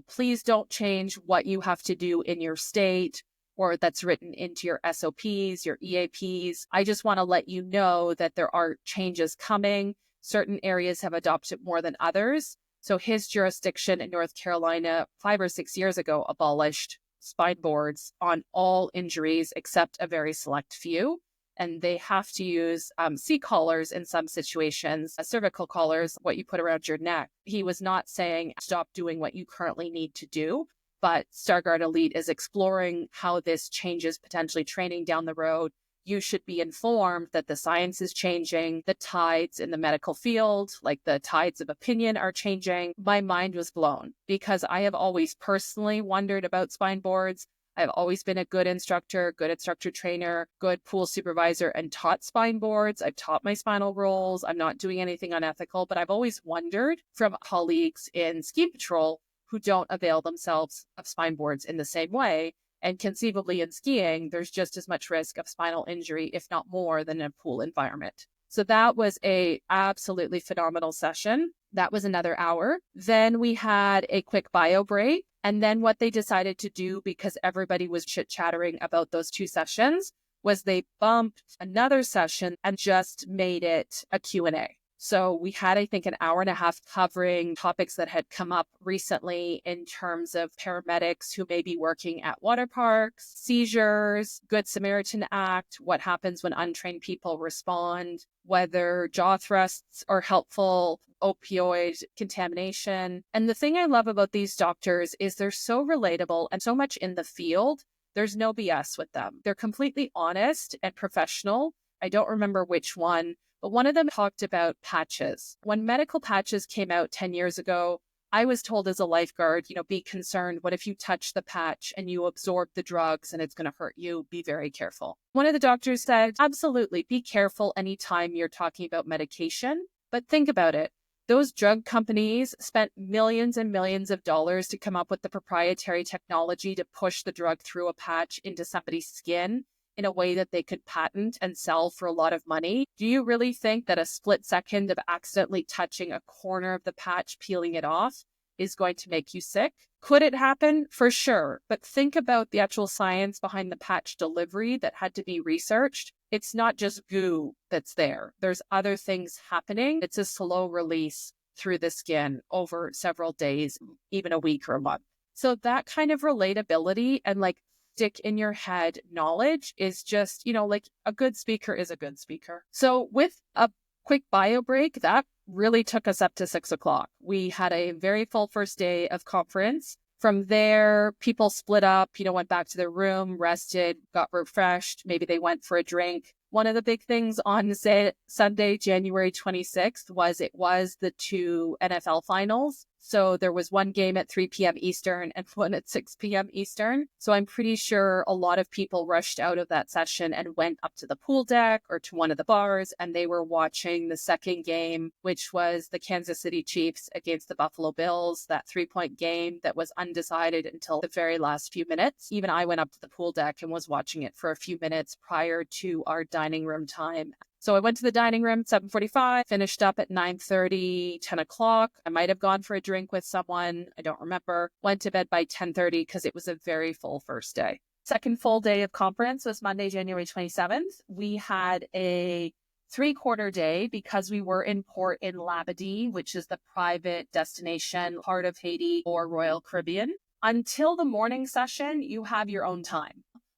please don't change what you have to do in your state or that's written into your SOPs, your EAPs. I just want to let you know that there are changes coming. Certain areas have adopted more than others. So his jurisdiction in North Carolina 5 or 6 years ago abolished spine boards on all injuries except a very select few. And they have to use C-collars in some situations, cervical collars, what you put around your neck. He was not saying stop doing what you currently need to do. But StarGuard Elite is exploring how this changes potentially training down the road. You should be informed that the science is changing, the tides in the medical field, like the tides of opinion, are changing. My mind was blown because I have always personally wondered about spine boards. I've always been a good instructor trainer, good pool supervisor, and taught spine boards. I've taught my spinal rolls. I'm not doing anything unethical, but I've always wondered from colleagues in ski patrol who don't avail themselves of spine boards in the same way. And conceivably in skiing, there's just as much risk of spinal injury, if not more, than in a pool environment. So that was a absolutely phenomenal session. That was another hour. Then we had a quick bio break. And then what they decided to do, because everybody was chit-chattering about those two sessions, was they bumped another session and just made it a Q&A. So we had, I think, an hour and a half covering topics that had come up recently in terms of paramedics who may be working at water parks, seizures, Good Samaritan Act, what happens when untrained people respond, whether jaw thrusts are helpful, opioid contamination. And the thing I love about these doctors is they're so relatable and so much in the field. There's no BS with them. They're completely honest and professional. I don't remember which one, but one of them talked about patches. When medical patches came out 10 years ago, I was told as a lifeguard, be concerned. What if you touch the patch and you absorb the drugs and it's going to hurt you? Be very careful. One of the doctors said, absolutely, be careful anytime you're talking about medication. But think about it. Those drug companies spent millions and millions of dollars to come up with the proprietary technology to push the drug through a patch into somebody's skin in a way that they could patent and sell for a lot of money. Do you really think that a split second of accidentally touching a corner of the patch, peeling it off, is going to make you sick? Could it happen? For sure. But think about the actual science behind the patch delivery that had to be researched. It's not just goo that's there. There's other things happening. It's a slow release through the skin over several days, even a week or a month. So that kind of relatability and stick in your head knowledge is just, a good speaker is a good speaker. So with a quick bio break, that really took us up to 6:00. We had a very full first day of conference. From there, people split up, went back to their room, rested, got refreshed. Maybe they went for a drink. One of the big things on Sunday, January 26th, was the 2 NFL finals. So there was one game at 3 p.m. Eastern and one at 6 p.m. Eastern. So I'm pretty sure a lot of people rushed out of that session and went up to the pool deck or to one of the bars, and they were watching the second game, which was the Kansas City Chiefs against the Buffalo Bills, that 3-point game that was undecided until the very last few minutes. Even I went up to the pool deck and was watching it for a few minutes prior to our dining room time. So I went to the dining room, 7:45, finished up at 9:30, 10 o'clock. I might have gone for a drink with someone. I don't remember. Went to bed by 10:30 because it was a very full first day. Second full day of conference was Monday, January 27th. We had a 3-quarter day because we were in port in Labadee, which is the private destination part of Haiti or Royal Caribbean. Until the morning session, you have your own time.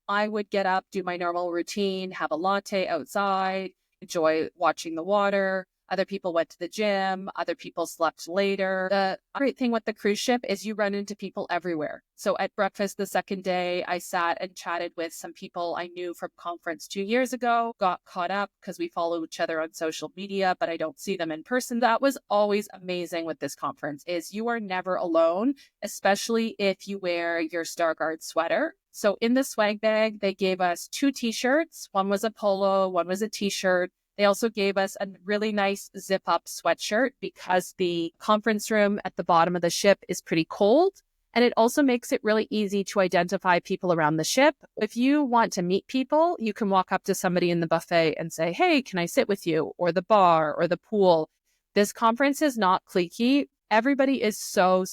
I would get up, do my normal routine, have a latte outside, enjoy watching the water. Other people went to the gym. Other people slept later. The great thing with the cruise ship is you run into people everywhere. So at breakfast the second day, I sat and chatted with some people I knew from conference 2 years ago, got caught up because we follow each other on social media, but I don't see them in person. That was always amazing with this conference is you are never alone, especially if you wear your StarGuard sweater. So in the swag bag, they gave us 2 t-shirts. One was a polo, one was a t-shirt. They also gave us a really nice zip-up sweatshirt because the conference room at the bottom of the ship is pretty cold. And it also makes it really easy to identify people around the ship. If you want to meet people, you can walk up to somebody in the buffet and say, hey, can I sit with you? Or the bar or the pool. This conference is not cliquey. Everybody is so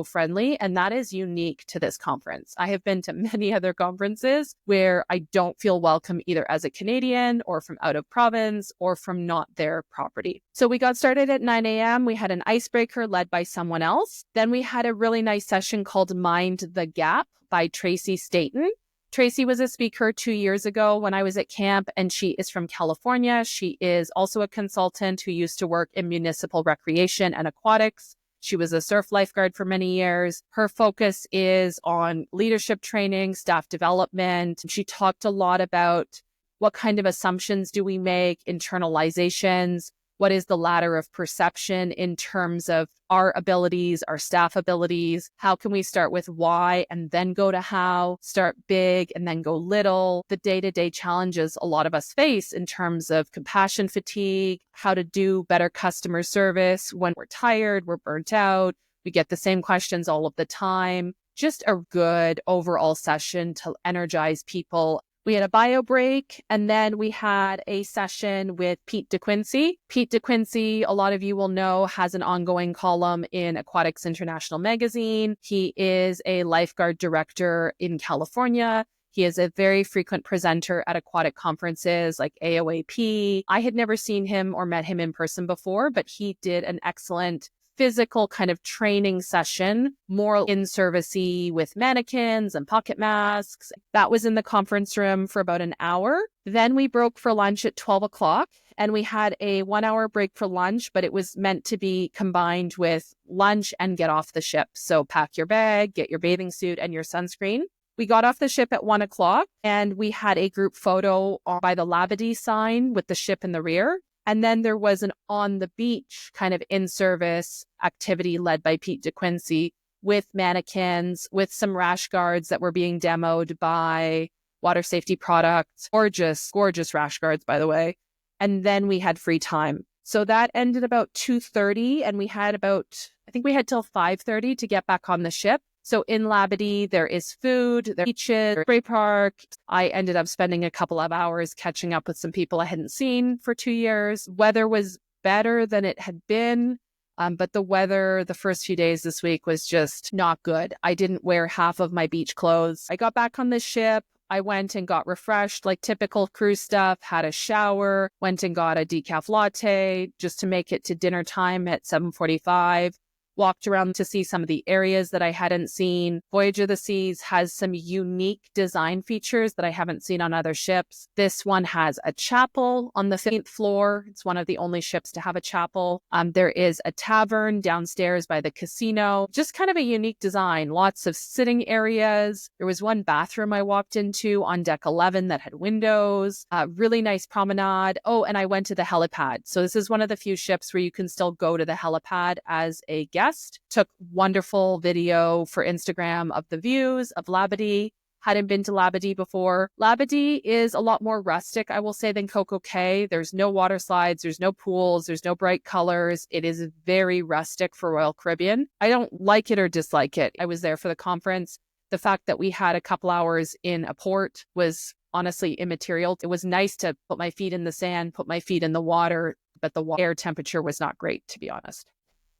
friendly, and that is unique to this conference. I have been to many other conferences where I don't feel welcome either as a Canadian or from out of province or from not their property. So we got started at 9 a.m. We had an icebreaker led by someone else. Then we had a really nice session called Mind the Gap by Tracy Staten. Tracy was a speaker 2 years ago when I was at camp, and she is from California. She is also a consultant who used to work in municipal recreation and aquatics. She was a surf lifeguard for many years. Her focus is on leadership training, staff development. She talked a lot about what kind of assumptions do we make, internalizations, what is the ladder of perception in terms of our abilities, our staff abilities? How can we start with why and then go to how, start big and then go little? The day-to-day challenges a lot of us face in terms of compassion fatigue, how to do better customer service when we're tired, we're burnt out, we get the same questions all of the time. Just a good overall session to energize people. We had a bio break, and then we had a session with Pete DeQuincy. Pete DeQuincy, a lot of you will know, has an ongoing column in Aquatics International magazine. He is a lifeguard director in California. He is a very frequent presenter at aquatic conferences like AOAP. I had never seen him or met him in person before, but he did an excellent physical kind of training session, more in-servicey with mannequins and pocket masks. That was in the conference room for about an hour. Then we broke for lunch at 12 o'clock, and we had a 1-hour break for lunch, but it was meant to be combined with lunch and get off the ship. So pack your bag, get your bathing suit and your sunscreen. We got off the ship at 1 o'clock, and we had a group photo by the Labadee sign with the ship in the rear. And then there was an on the beach kind of in-service activity led by Pete DeQuincy with mannequins, with some rash guards that were being demoed by Water Safety Products. Gorgeous rash guards, by the way. And then we had free time. So that ended about 2:30, and we had till 5:30 to get back on the ship. So in Labadee, there is food, there are beaches, spray park. I ended up spending a couple of hours catching up with some people I hadn't seen for 2 years. Weather was better than it had been, but the weather the first few days this week was just not good. I didn't wear half of my beach clothes. I got back on the ship. I went and got refreshed, like typical cruise stuff, had a shower, went and got a decaf latte just to make it to dinner time at 7:45. Walked around to see some of the areas that I hadn't seen. Voyager the Seas has some unique design features that I haven't seen on other ships. This one has a chapel on the 15th floor. It's one of the only ships to have a chapel. There is a tavern downstairs by the casino. Just kind of a unique design. Lots of sitting areas. There was one bathroom I walked into on deck 11 that had windows. Really nice promenade. Oh, and I went to the helipad. So this is one of the few ships where you can still go to the helipad as a guest. Took wonderful video for Instagram of the views of Labadee. Hadn't been to Labadee before. Labadee is a lot more rustic, I will say, than Coco Cay. There's no water slides, there's no pools, there's no bright colors. It is very rustic for Royal Caribbean. I don't like it or dislike it. I was there for the conference. The fact that we had a couple hours in a port was honestly immaterial. It was nice to put my feet in the sand, put my feet in the water, but the air temperature was not great, to be honest.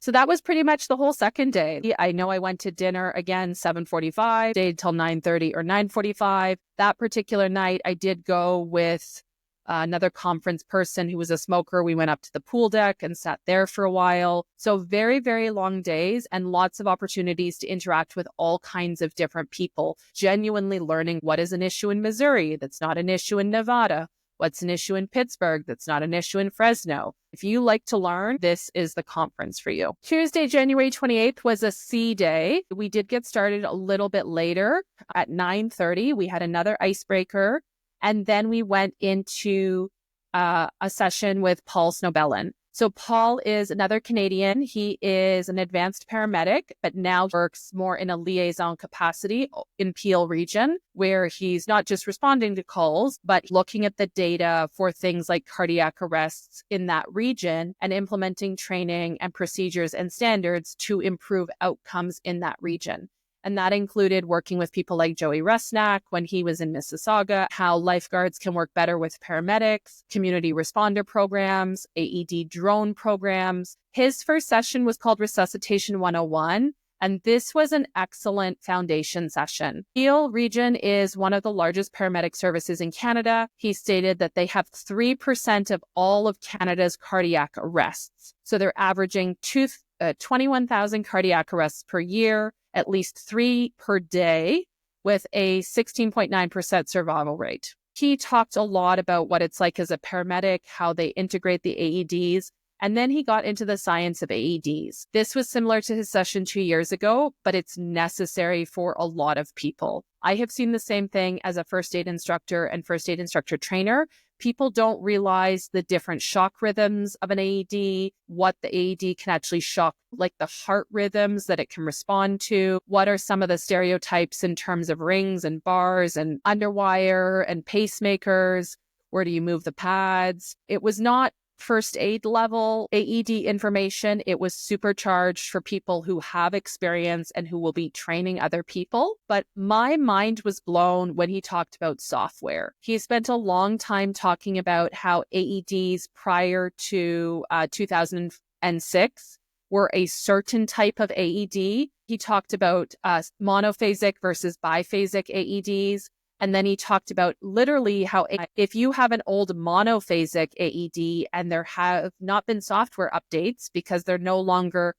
So that was pretty much the whole second day. I know I went to dinner again, 7:45, stayed till 9:30 or 9:45. That particular night, I did go with another conference person who was a smoker. We went up to the pool deck and sat there for a while. So very, very long days and lots of opportunities to interact with all kinds of different people, genuinely learning what is an issue in Missouri that's not an issue in Nevada. What's an issue in Pittsburgh that's not an issue in Fresno? If you like to learn, this is the conference for you. Tuesday, January 28th was a C day. We did get started a little bit later at 9:30. We had another icebreaker. And then we went into a session with Paul Snobellin. So Paul is another Canadian. He is an advanced paramedic, but now works more in a liaison capacity in Peel region, where he's not just responding to calls, but looking at the data for things like cardiac arrests in that region and implementing training and procedures and standards to improve outcomes in that region. And that included working with people like Joey Resnack when he was in Mississauga, how lifeguards can work better with paramedics, community responder programs, AED drone programs. His first session was called Resuscitation 101. And this was an excellent foundation session. Peel region is one of the largest paramedic services in Canada. He stated that they have 3% of all of Canada's cardiac arrests. So they're averaging 21,000 cardiac arrests per year, at least 3 per day, with a 16.9% survival rate. He talked a lot about what it's like as a paramedic, how they integrate the AEDs, and then he got into the science of AEDs. This was similar to his session 2 years ago, but it's necessary for a lot of people. I have seen the same thing as a first aid instructor and first aid instructor trainer. People don't realize the different shock rhythms of an AED, what the AED can actually shock, like the heart rhythms that it can respond to. What are some of the stereotypes in terms of rings and bars and underwire and pacemakers? Where do you move the pads? It was not first aid level AED information. It was supercharged for people who have experience and who will be training other people. But my mind was blown when he talked about software. He spent a long time talking about how AEDs prior to 2006 were a certain type of AED. He talked about monophasic versus biphasic AEDs. And then he talked about literally how if you have an old monophasic AED and there have not been software updates because they're no longer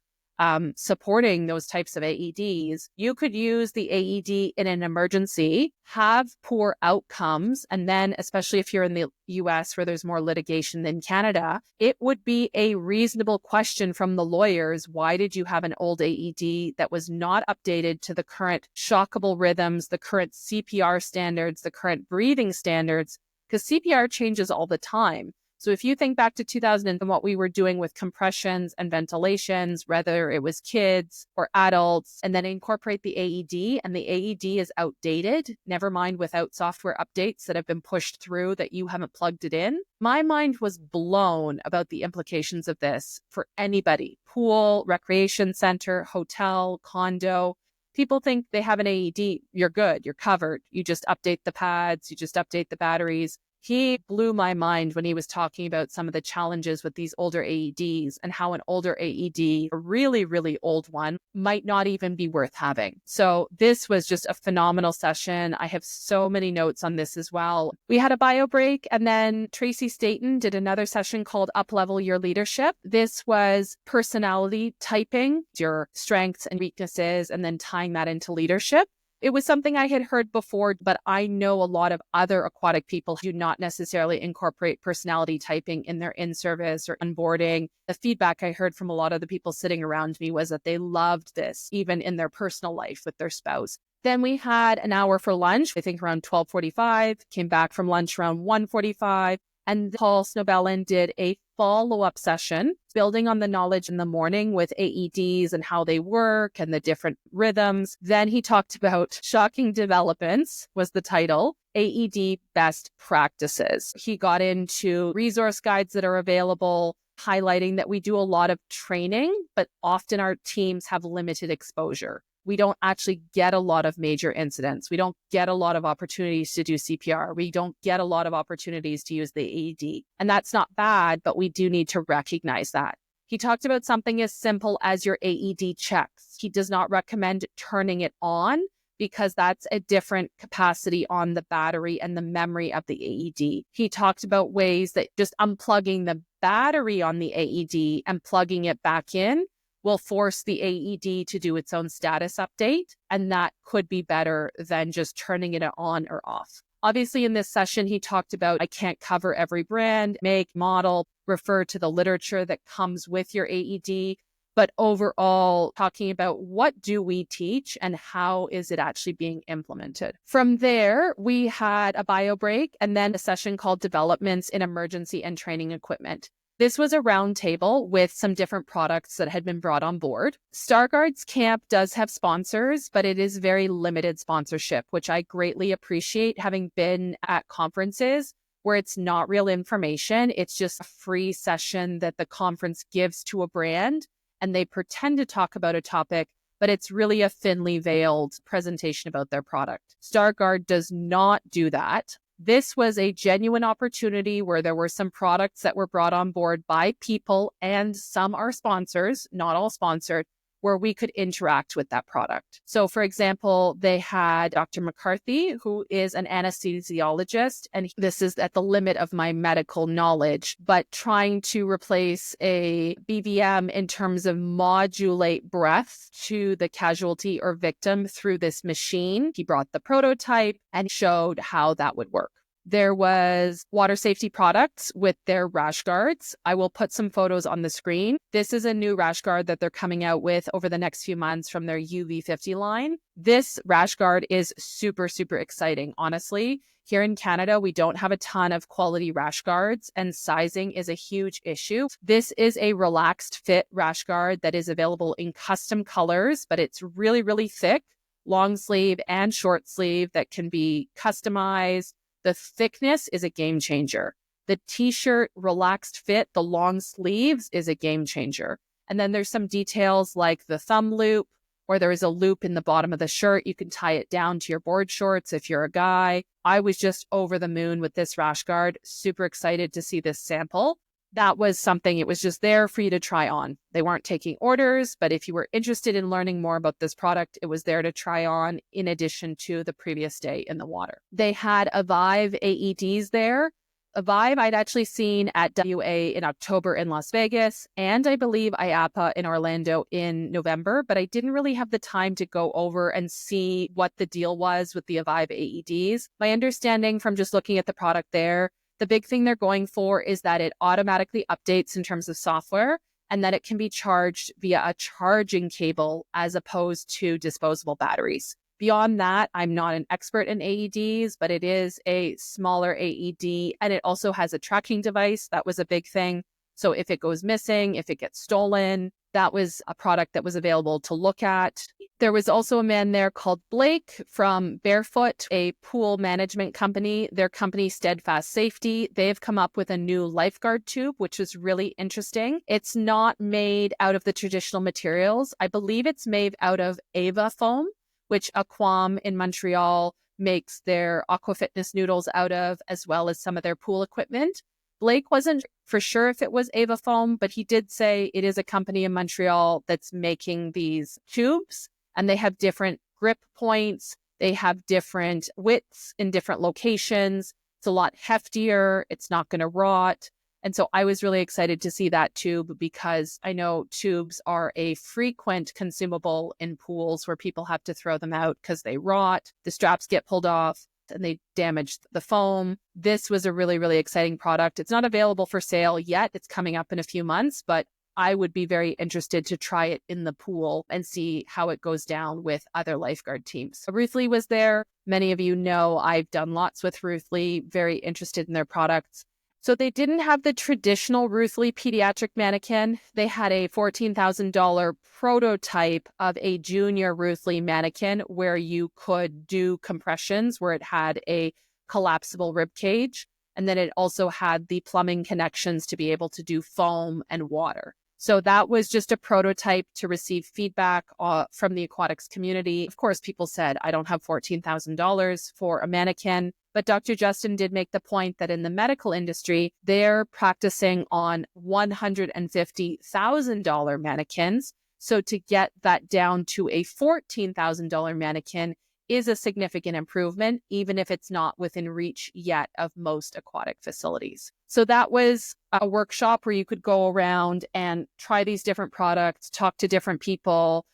supporting those types of AEDs, you could use the AED in an emergency, have poor outcomes, and then especially if you're in the US where there's more litigation than Canada, it would be a reasonable question from the lawyers. Why did you have an old AED that was not updated to the current shockable rhythms, the current CPR standards, the current breathing standards? Because CPR changes all the time. So if you think back to 2000 and what we were doing with compressions and ventilations, whether it was kids or adults, and then incorporate the AED, and the AED is outdated, never mind without software updates that have been pushed through that you haven't plugged it in. My mind was blown about the implications of this for anybody, pool, recreation center, hotel, condo. People think they have an AED, you're good, you're covered. You just update the pads, you just update the batteries. He blew my mind when he was talking about some of the challenges with these older AEDs and how an older AED, a really, really old one, might not even be worth having. So this was just a phenomenal session. I have so many notes on this as well. We had a bio break, and then Tracy Staten did another session called Uplevel Your Leadership. This was personality typing, your strengths and weaknesses, and then tying that into leadership. It was something I had heard before, but I know a lot of other aquatic people who do not necessarily incorporate personality typing in their in-service or onboarding. The feedback I heard from a lot of the people sitting around me was that they loved this, even in their personal life with their spouse. Then we had an hour for lunch, I think around 12:45, came back from lunch around 1:45. And Paul Snobellin did a follow-up session, building on the knowledge in the morning with AEDs and how they work and the different rhythms. Then he talked about shocking developments, was the title, AED best practices. He got into resource guides that are available, highlighting that we do a lot of training, but often our teams have limited exposure. we don't actually get a lot of major incidents. We don't get a lot of opportunities to do CPR. We don't get a lot of opportunities to use the AED. And that's not bad, but we do need to recognize that. He talked about something as simple as your AED checks. He does not recommend turning it on because that's a different capacity on the battery and the memory of the AED. He talked about ways that just unplugging the battery on the AED and plugging it back in will force the AED to do its own status update. And that could be better than just turning it on or off. Obviously, in this session, he talked about, I can't cover every brand, make, model, refer to the literature that comes with your AED, but overall talking about what do we teach and how is it actually being implemented. From there, we had a bio break and then a session called Developments in Emergency and Training Equipment. This was a roundtable with some different products that had been brought on board. StarGuard's camp does have sponsors, but it is very limited sponsorship, which I greatly appreciate, having been at conferences where it's not real information. It's just a free session that the conference gives to a brand, and they pretend to talk about a topic, but it's really a thinly veiled presentation about their product. StarGuard does not do that. This was a genuine opportunity where there were some products that were brought on board by people, and some are sponsors, not all sponsored, where we could interact with that product. So for example, they had Dr. McCarthy, who is an anesthesiologist, and this is at the limit of my medical knowledge, but trying to replace a BVM in terms of modulate breath to the casualty or victim through this machine. He brought the prototype and showed how that would work. There was water safety products with their rash guards. I will put some photos on the screen. This is a new rash guard that they're coming out with over the next few months from their UV50 line. This rash guard is super, super exciting. Honestly, here in Canada, we don't have a ton of quality rash guards, and sizing is a huge issue. This is a relaxed fit rash guard that is available in custom colors, but it's really, really thick, long sleeve and short sleeve that can be customized. The thickness is a game changer. The t-shirt relaxed fit, the long sleeves is a game changer. And then there's some details like the thumb loop, or there is a loop in the bottom of the shirt. You can tie it down to your board shorts if you're a guy. I was just over the moon with this rash guard, super excited to see this sample. That was something, it was just there for you to try on. They weren't taking orders, but if you were interested in learning more about this product, it was there to try on in addition to the previous day in the water. They had Avive AEDs there. Avive I'd actually seen at WA in October in Las Vegas, and I believe IAPA in Orlando in November, but I didn't really have the time to go over and see what the deal was with the Avive AEDs. My understanding from just looking at the product there, the big thing they're going for is that it automatically updates in terms of software and that it can be charged via a charging cable as opposed to disposable batteries. Beyond that, I'm not an expert in AEDs, but it is a smaller AED and it also has a tracking device. That was a big thing. So if it goes missing, if it gets stolen, that was a product that was available to look at. There was also a man there called Blake from Barefoot, a pool management company. Their company, Steadfast Safety, they've come up with a new lifeguard tube, which is really interesting. It's not made out of the traditional materials. I believe it's made out of Ava foam, which Aquam in Montreal makes their aqua fitness noodles out of, as well as some of their pool equipment. Blake wasn't for sure if it was Ava foam, but he did say it is a company in Montreal that's making these tubes, and they have different grip points. They have different widths in different locations. It's a lot heftier. It's not going to rot. And so I was really excited to see that tube because I know tubes are a frequent consumable in pools where people have to throw them out because they rot, the straps get pulled off, and they damaged the foam. This was a really, really exciting product. It's not available for sale yet. It's coming up in a few months, but I would be very interested to try it in the pool and see how it goes down with other lifeguard teams. Ruthly was there. Many of you know I've done lots with Ruthly, very interested in their products. So they didn't have the traditional Ruthly pediatric mannequin. They had a $14,000 prototype of a junior Ruthly mannequin where you could do compressions, where it had a collapsible rib cage. And then it also had the plumbing connections to be able to do foam and water. So that was just a prototype to receive feedback from the aquatics community. Of course, people said, I don't have $14,000 for a mannequin. But Dr. Justin did make the point that in the medical industry, they're practicing on $150,000 mannequins. So to get that down to a $14,000 mannequin is a significant improvement, even if it's not within reach yet of most aquatic facilities. So that was a workshop where you could go around and try these different products, talk to different people.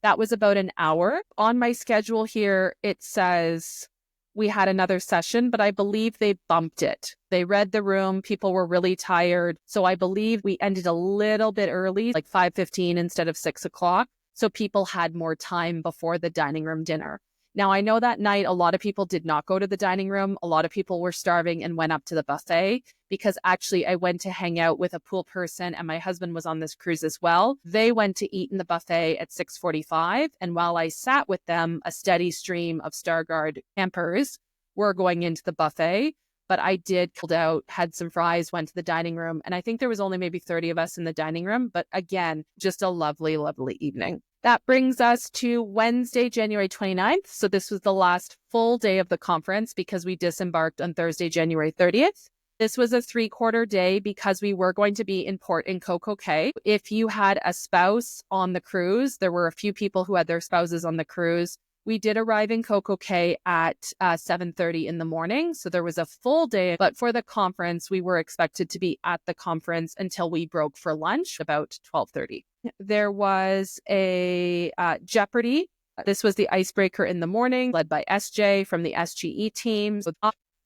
That was about an hour. On my schedule here, it says we had another session, but I believe they bumped it. They read the room. People were really tired. So I believe we ended a little bit early, like 5:15 instead of 6 o'clock. So people had more time before the dining room dinner. Now, I know that night, a lot of people did not go to the dining room. A lot of people were starving and went up to the buffet because actually I went to hang out with a pool person and my husband was on this cruise as well. They went to eat in the buffet at 6:45. And while I sat with them, a steady stream of StarGuard campers were going into the buffet. But I did pulled out, had some fries, went to the dining room. And I think there was only maybe 30 of us in the dining room. But again, just a lovely, lovely evening. That brings us to Wednesday, January 29th. So this was the last full day of the conference because we disembarked on Thursday, January 30th. This was a 3-quarter day because we were going to be in port in Coco Cay. If you had a spouse on the cruise, there were a few people who had their spouses on the cruise. We did arrive in Coco Cay at 7:30 in the morning. So there was a full day. But for the conference, we were expected to be at the conference until we broke for lunch about 12:30. There was a Jeopardy. This was the icebreaker in the morning, led by SJ from the SGE team.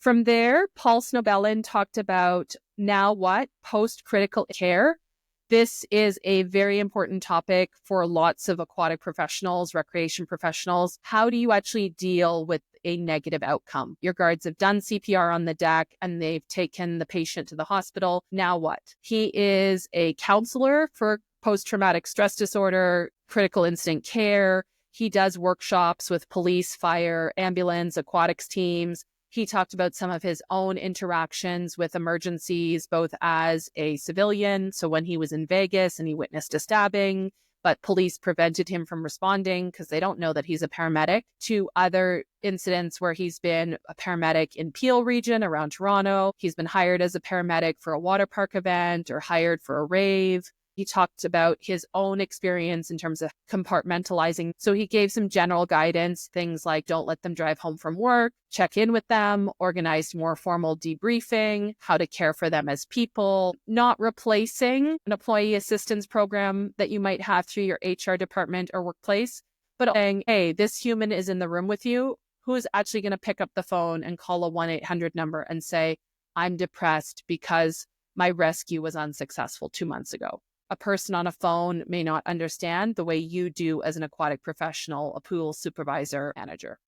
From there, Paul Snobellin talked about now what? Post-critical care. This is a very important topic for lots of aquatic professionals, recreation professionals. How do you actually deal with a negative outcome? Your guards have done CPR on the deck and they've taken the patient to the hospital. Now what? He is a counselor for post-traumatic stress disorder, critical incident care. He does workshops with police, fire, ambulance, aquatics teams. He talked about some of his own interactions with emergencies, both as a civilian. So when he was in Vegas and he witnessed a stabbing, but police prevented him from responding because they don't know that he's a paramedic, to other incidents where he's been a paramedic in Peel region around Toronto. He's been hired as a paramedic for a water park event or hired for a rave. He talked about his own experience in terms of compartmentalizing. So he gave some general guidance, things like don't let them drive home from work, check in with them, organize more formal debriefing, how to care for them as people, not replacing an employee assistance program that you might have through your HR department or workplace, but saying, hey, this human is in the room with you. Who is actually going to pick up the phone and call a 1-800 number and say, I'm depressed because my rescue was unsuccessful 2 months ago. A person on a phone may not understand the way you do as an aquatic professional, a pool supervisor, manager.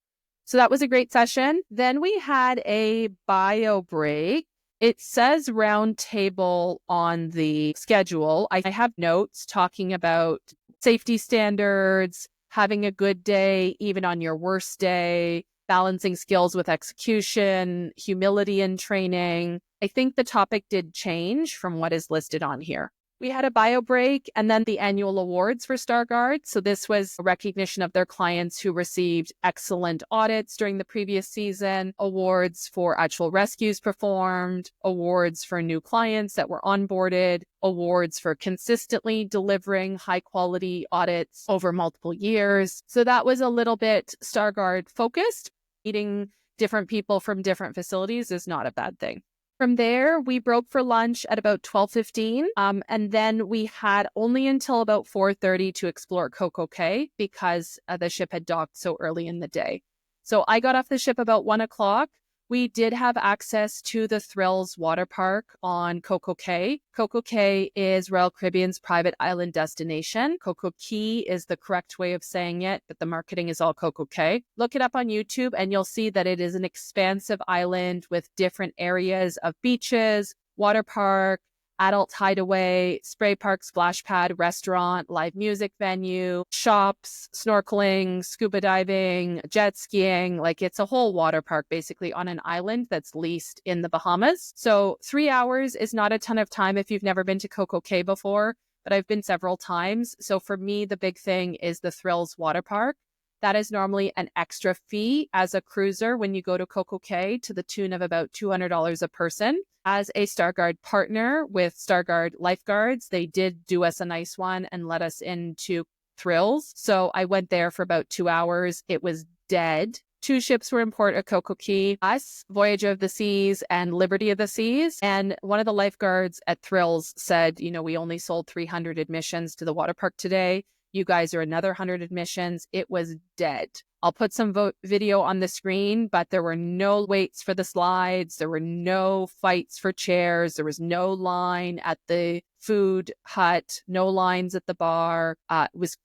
So that was a great session. Then we had a bio break. It says round table on the schedule. I have notes talking about safety standards, having a good day, even on your worst day, balancing skills with execution, humility in training. I think the topic did change from what is listed on here. We had a bio break and then the annual awards for StarGuard. So this was a recognition of their clients who received excellent audits during the previous season, awards for actual rescues performed, awards for new clients that were onboarded, awards for consistently delivering high quality audits over multiple years. So that was a little bit StarGuard focused. Meeting different people from different facilities is not a bad thing. From there, we broke for lunch at about 12:15, and then we had only until about 4:30 to explore Coco Cay because the ship had docked so early in the day. So I got off the ship about 1 o'clock. We did have access to the Thrills water park on Coco Cay. Coco Cay is Royal Caribbean's private island destination. Coco Cay is the correct way of saying it, but the marketing is all Coco Cay. Look it up on YouTube and you'll see that it is an expansive island with different areas of beaches, water park, adult hideaway, spray park, splash pad, restaurant, live music venue, shops, snorkeling, scuba diving, jet skiing. Like it's a whole water park basically on an island that's leased in the Bahamas. So 3 hours is not a ton of time if you've never been to Coco Cay before, but I've been several times. So for me, the big thing is the Thrills Water Park. That is normally an extra fee as a cruiser when you go to Coco Cay, to the tune of about $200 a person. As a StarGuard partner with StarGuard Lifeguards, they did do us a nice one and let us into Thrills. So I went there for about 2 hours. It was dead. 2 ships were in port at Coco Cay, us, Voyager of the Seas, and Liberty of the Seas. And one of the lifeguards at Thrills said, we only sold 300 admissions to the water park today. You guys are another 100 admissions. It was dead. I'll put some video on the screen, but there were no waits for the slides. There were no fights for chairs. There was no line at the food hut, no lines at the bar. It was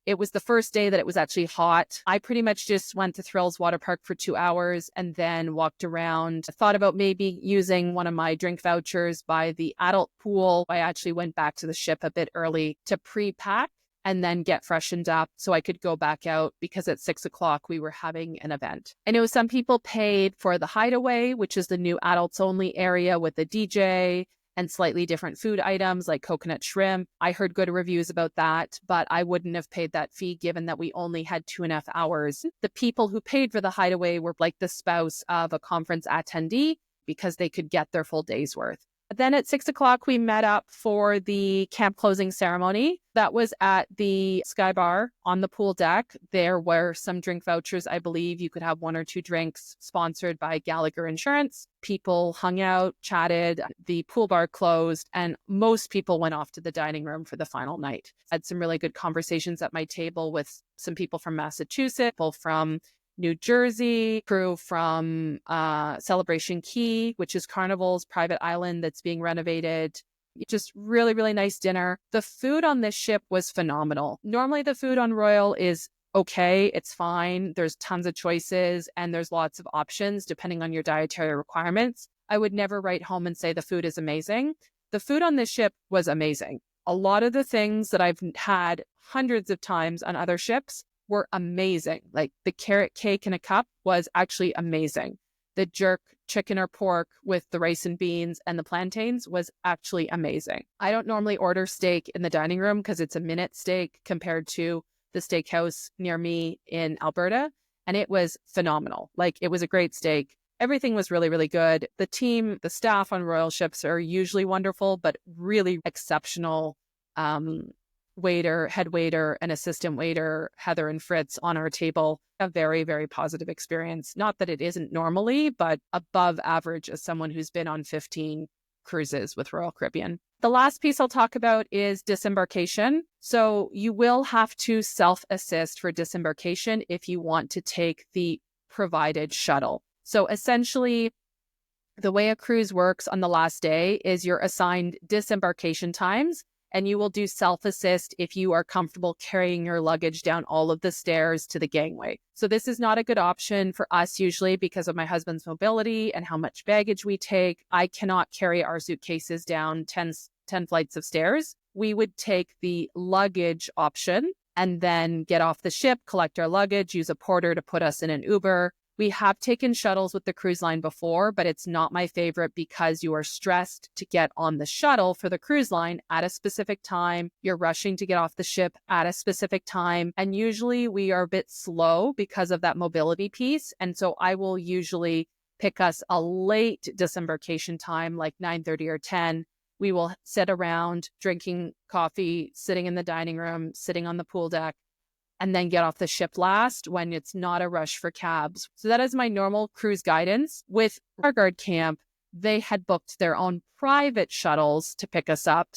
It was the first day that it was actually hot. I pretty much just went to Thrills Water Park for 2 hours and then walked around. I thought about maybe using one of my drink vouchers by the adult pool. I actually went back to the ship a bit early to pre-pack and then get freshened up so I could go back out, because at 6 o'clock we were having an event. I know some people paid for the Hideaway, which is the new adults only area with a DJ and slightly different food items like coconut shrimp. I heard good reviews about that, but I wouldn't have paid that fee given that we only had 2.5 hours. The people who paid for the Hideaway were like the spouse of a conference attendee, because they could get their full day's worth. Then at 6 o'clock, we met up for the camp closing ceremony. That was at the Sky Bar on the pool deck. There were some drink vouchers. I believe you could have 1 or 2 drinks, sponsored by Gallagher Insurance. People hung out, chatted. The pool bar closed, and most people went off to the dining room for the final night. I had some really good conversations at my table with some people from Massachusetts, people from New Jersey, crew from Celebration Key, which is Carnival's private island that's being renovated. Just really, really nice dinner. The food on this ship was phenomenal. Normally the food on Royal is okay, it's fine. There's tons of choices and there's lots of options depending on your dietary requirements. I would never write home and say the food is amazing. The food on this ship was amazing. A lot of the things that I've had hundreds of times on other ships were amazing. Like the carrot cake in a cup was actually amazing. The jerk chicken or pork with the rice and beans and the plantains was actually amazing. I don't normally order steak in the dining room because it's a minute steak compared to the steakhouse near me in Alberta. And it was phenomenal. Like, it was a great steak. Everything was really, really good. The team, the staff on Royal ships are usually wonderful, but really exceptional waiter, head waiter, and assistant waiter, Heather and Fritz, on our table. A very, very positive experience. Not that it isn't normally, but above average as someone who's been on 15 cruises with Royal Caribbean. The last piece I'll talk about is disembarkation. So you will have to self-assist for disembarkation if you want to take the provided shuttle. So essentially, the way a cruise works on the last day is you're assigned disembarkation times, and you will do self-assist if you are comfortable carrying your luggage down all of the stairs to the gangway. So this is not a good option for us usually because of my husband's mobility and how much baggage we take. I cannot carry our suitcases down 10 flights of stairs. We would take the luggage option and then get off the ship, collect our luggage, use a porter to put us in an Uber. We have taken shuttles with the cruise line before, but it's not my favorite because you are stressed to get on the shuttle for the cruise line at a specific time. You're rushing to get off the ship at a specific time. And usually we are a bit slow because of that mobility piece. And so I will usually pick us a late disembarkation time, like 9:30 or 10. We will sit around drinking coffee, sitting in the dining room, sitting on the pool deck, and then get off the ship last when it's not a rush for cabs. So that is my normal cruise guidance. With StarGuard Camp, they had booked their own private shuttles to pick us up.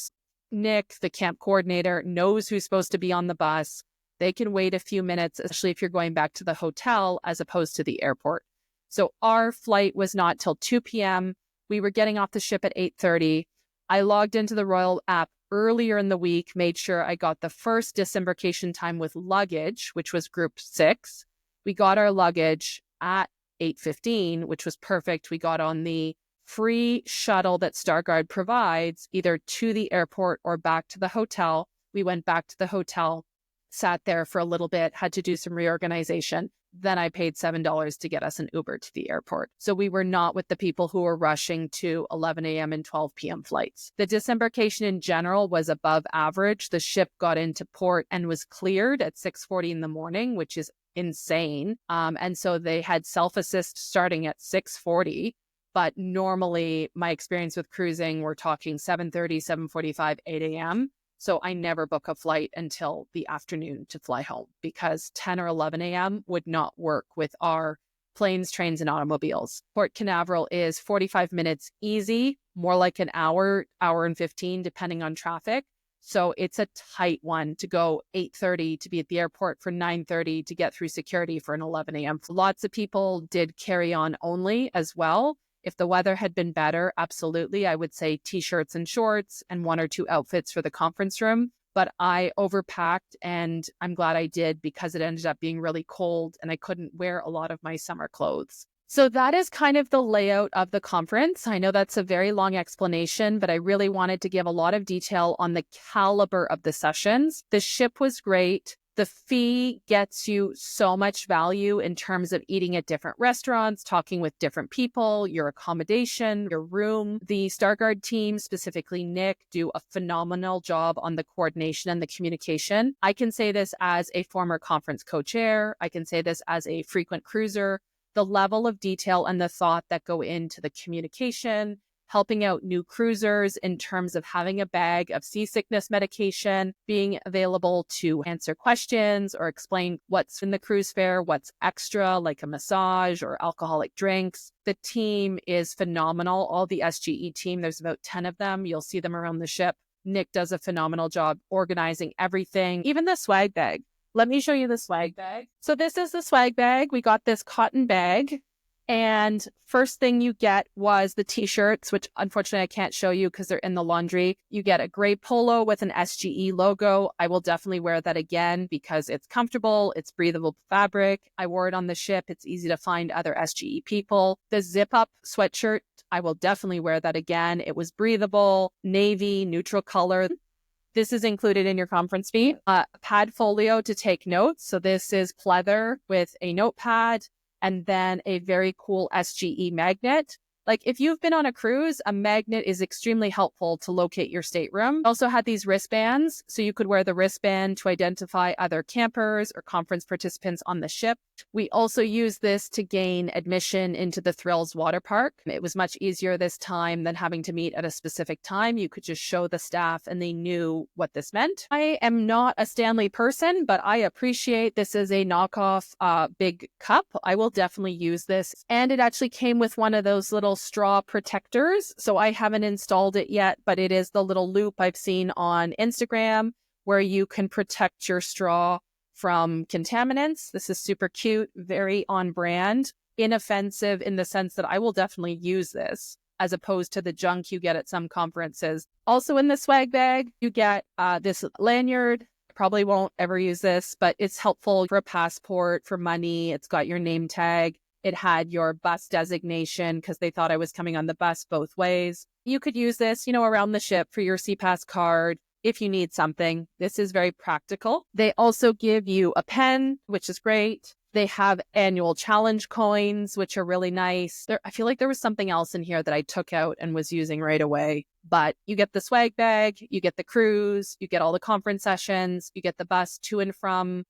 Nick, the camp coordinator, knows who's supposed to be on the bus. They can wait a few minutes, especially if you're going back to the hotel as opposed to the airport. So our flight was not till 2 p.m. We were getting off the ship at 8:30. I logged into the Royal app earlier in the week, made sure I got the first disembarkation time with luggage, which was group 6. We got our luggage at 8:15, which was perfect. We got on the free shuttle that StarGuard provides, either to the airport or back to the hotel. We went back to the hotel, sat there for a little bit, had to do some reorganization. Then I paid $7 to get us an Uber to the airport. So we were not with the people who were rushing to 11 a.m. and 12 p.m. flights. The disembarkation in general was above average. The ship got into port and was cleared at 6:40 in the morning, which is insane. And so they had self-assist starting at 6:40. But normally my experience with cruising, we're talking 7:30, 7:45, 8 a.m. So I never book a flight until the afternoon to fly home because 10 or 11 a.m. would not work with our planes, trains, and automobiles. Port Canaveral is 45 minutes easy, more like an hour, hour and 15, depending on traffic. So it's a tight one to go 8:30 to be at the airport for 9:30 to get through security for an 11 a.m. Lots of people did carry on only as well. If the weather had been better, absolutely, I would say t-shirts and shorts and 1 or 2 outfits for the conference room. But I overpacked, and I'm glad I did because it ended up being really cold and I couldn't wear a lot of my summer clothes. So that is kind of the layout of the conference. I know that's a very long explanation, but I really wanted to give a lot of detail on the caliber of the sessions. The ship was great. The fee gets you so much value in terms of eating at different restaurants, talking with different people, your accommodation, your room. The StarGuard team, specifically Nick, do a phenomenal job on the coordination and the communication. I can say this as a former conference co-chair. I can say this as a frequent cruiser. The level of detail and the thought that go into the communication, helping out new cruisers in terms of having a bag of seasickness medication, being available to answer questions or explain what's in the cruise fare, what's extra, like a massage or alcoholic drinks. The team is phenomenal. All the SGE team, there's about 10 of them. You'll see them around the ship. Nick does a phenomenal job organizing everything, even the swag bag. Let me show you the swag bag. So this is the swag bag. We got this cotton bag. And first thing you get was the t-shirts, which unfortunately I can't show you because they're in the laundry. You get a gray polo with an SGE logo. I will definitely wear that again because it's comfortable. It's breathable fabric. I wore it on the ship. It's easy to find other SGE people. The zip up sweatshirt, I will definitely wear that again. It was breathable, navy, neutral color. This is included in your conference fee. A pad folio to take notes. So this is pleather with a notepad, and then a very cool SGE magnet. Like if you've been on a cruise, a magnet is extremely helpful to locate your stateroom. Also had these wristbands, so you could wear the wristband to identify other campers or conference participants on the ship. We also used this to gain admission into the Thrills water park. It was much easier this time than having to meet at a specific time. You could just show the staff and they knew what this meant. I am not a Stanley person, but I appreciate this is a knockoff big cup. I will definitely use this. And it actually came with one of those little straw protectors. So I haven't installed it yet, but it is the little loop I've seen on Instagram where you can protect your straw from contaminants. This is super cute, very on brand, inoffensive in the sense that I will definitely use this as opposed to the junk you get at some conferences. Also in the swag bag, you get this lanyard. Probably won't ever use this, but it's helpful for a passport, for money. It's got your name tag. It had your bus designation because they thought I was coming on the bus both ways. You could use this, around the ship for your SeaPass card if you need something. This is very practical. They also give you a pen, which is great. They have annual challenge coins, which are really nice. I feel like there was something else in here that I took out and was using right away. But you get the swag bag, you get the cruise, you get all the conference sessions, you get the bus to and from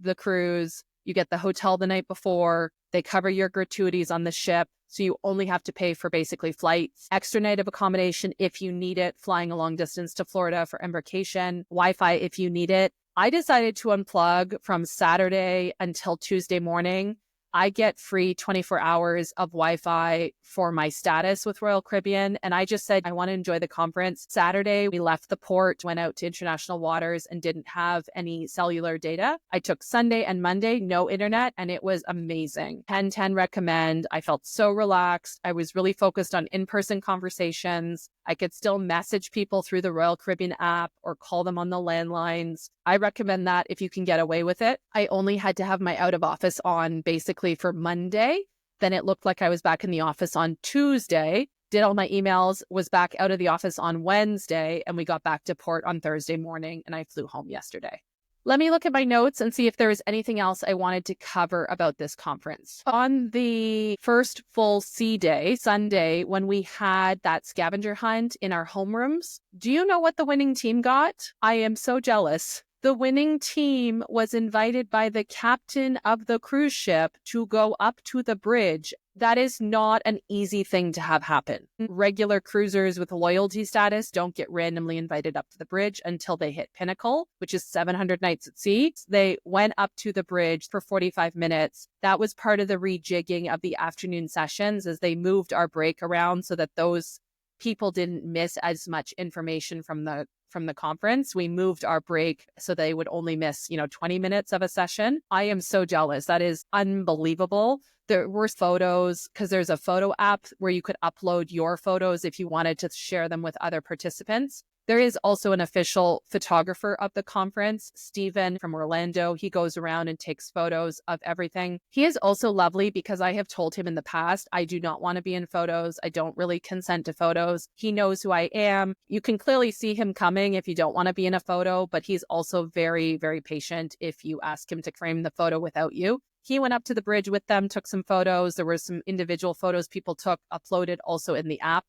the cruise, you get the hotel the night before. They cover your gratuities on the ship. So you only have to pay for basically flights, extra night of accommodation if you need it, flying a long distance to Florida for embarkation, Wi-Fi if you need it. I decided to unplug from Saturday until Tuesday morning. I get free 24 hours of Wi-Fi for my status with Royal Caribbean. And I just said, I want to enjoy the conference. Saturday, we left the port, went out to international waters and didn't have any cellular data. I took Sunday and Monday, no internet, and it was amazing. 10/10 recommend. I felt so relaxed. I was really focused on in-person conversations. I could still message people through the Royal Caribbean app or call them on the landlines. I recommend that if you can get away with it. I only had to have my out of office on basically for Monday. Then it looked like I was back in the office on Tuesday, did all my emails, was back out of the office on Wednesday, and we got back to port on Thursday morning, and I flew home yesterday. Let me look at my notes and see if there was anything else I wanted to cover about this conference. On the first full sea day, Sunday, when we had that scavenger hunt in our homerooms, do you know what the winning team got? I am so jealous. The winning team was invited by the captain of the cruise ship to go up to the bridge. That is not an easy thing to have happen. Regular cruisers with loyalty status don't get randomly invited up to the bridge until they hit Pinnacle, which is 700 nights at sea. They went up to the bridge for 45 minutes. That was part of the rejigging of the afternoon sessions as they moved our break around so that those people didn't miss as much information from the conference. We moved our break so they would only miss, 20 minutes of a session. I am so jealous. That is unbelievable. There were photos because there's a photo app where you could upload your photos if you wanted to share them with other participants. There is also an official photographer of the conference, Steven from Orlando. He goes around and takes photos of everything. He is also lovely because I have told him in the past, I do not want to be in photos. I don't really consent to photos. He knows who I am. You can clearly see him coming if you don't want to be in a photo, but he's also very, very patient if you ask him to frame the photo without you. He went up to the bridge with them, took some photos. There were some individual photos people took, uploaded also in the app.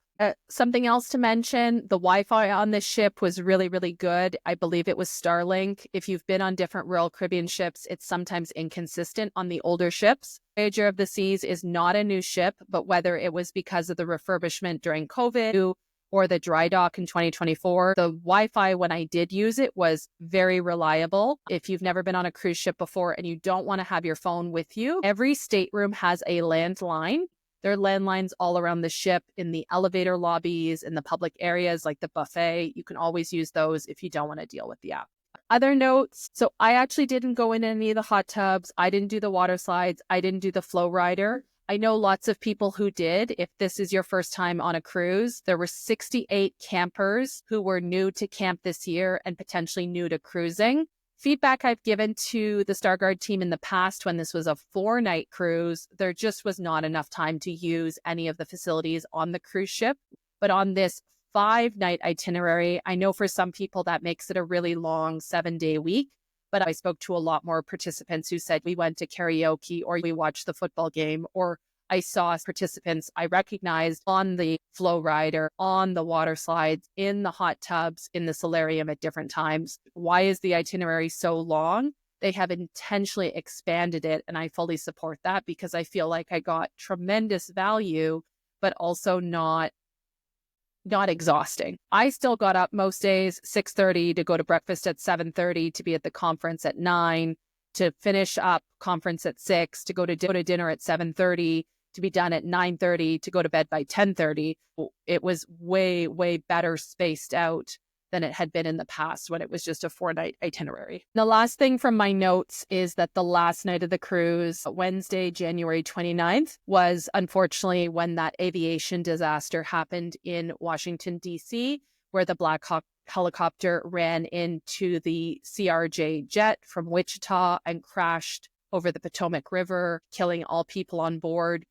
Something else to mention, the Wi-Fi on this ship was really, really good. I believe it was Starlink. If you've been on different Royal Caribbean ships, it's sometimes inconsistent on the older ships. Voyager of the Seas is not a new ship, but whether it was because of the refurbishment during COVID or the dry dock in 2024, the Wi-Fi, when I did use it, was very reliable. If you've never been on a cruise ship before and you don't want to have your phone with you, every stateroom has a landline. There are landlines all around the ship, in the elevator lobbies, in the public areas like the buffet. You can always use those if you don't want to deal with the app. Other notes. So I actually didn't go in any of the hot tubs. I didn't do the water slides. I didn't do the flow rider. I know lots of people who did. If this is your first time on a cruise, there were 68 campers who were new to camp this year and potentially new to cruising. Feedback I've given to the StarGuard team in the past when this was a 4-night cruise, there just was not enough time to use any of the facilities on the cruise ship. But on this 5-night itinerary, I know for some people that makes it a really long 7-day week. But I spoke to a lot more participants who said we went to karaoke or we watched the football game, or I saw participants I recognized on the flow rider, on the water slides, in the hot tubs, in the solarium at different times. Why is the itinerary so long? They have intentionally expanded it, and I fully support that because I feel like I got tremendous value, but also not exhausting. I still got up most days, 6:30 to go to breakfast at 7:30, to be at the conference at 9, to finish up conference at 6, to go to dinner at 7:30, to be done at 9:30, to go to bed by 10:30. It was way, way better spaced out than it had been in the past when it was just a 4-night itinerary. The last thing from my notes is that the last night of the cruise, Wednesday, January 29th, was unfortunately when that aviation disaster happened in Washington, D.C., where the Black Hawk helicopter ran into the CRJ jet from Wichita and crashed over the Potomac River, killing all people on board.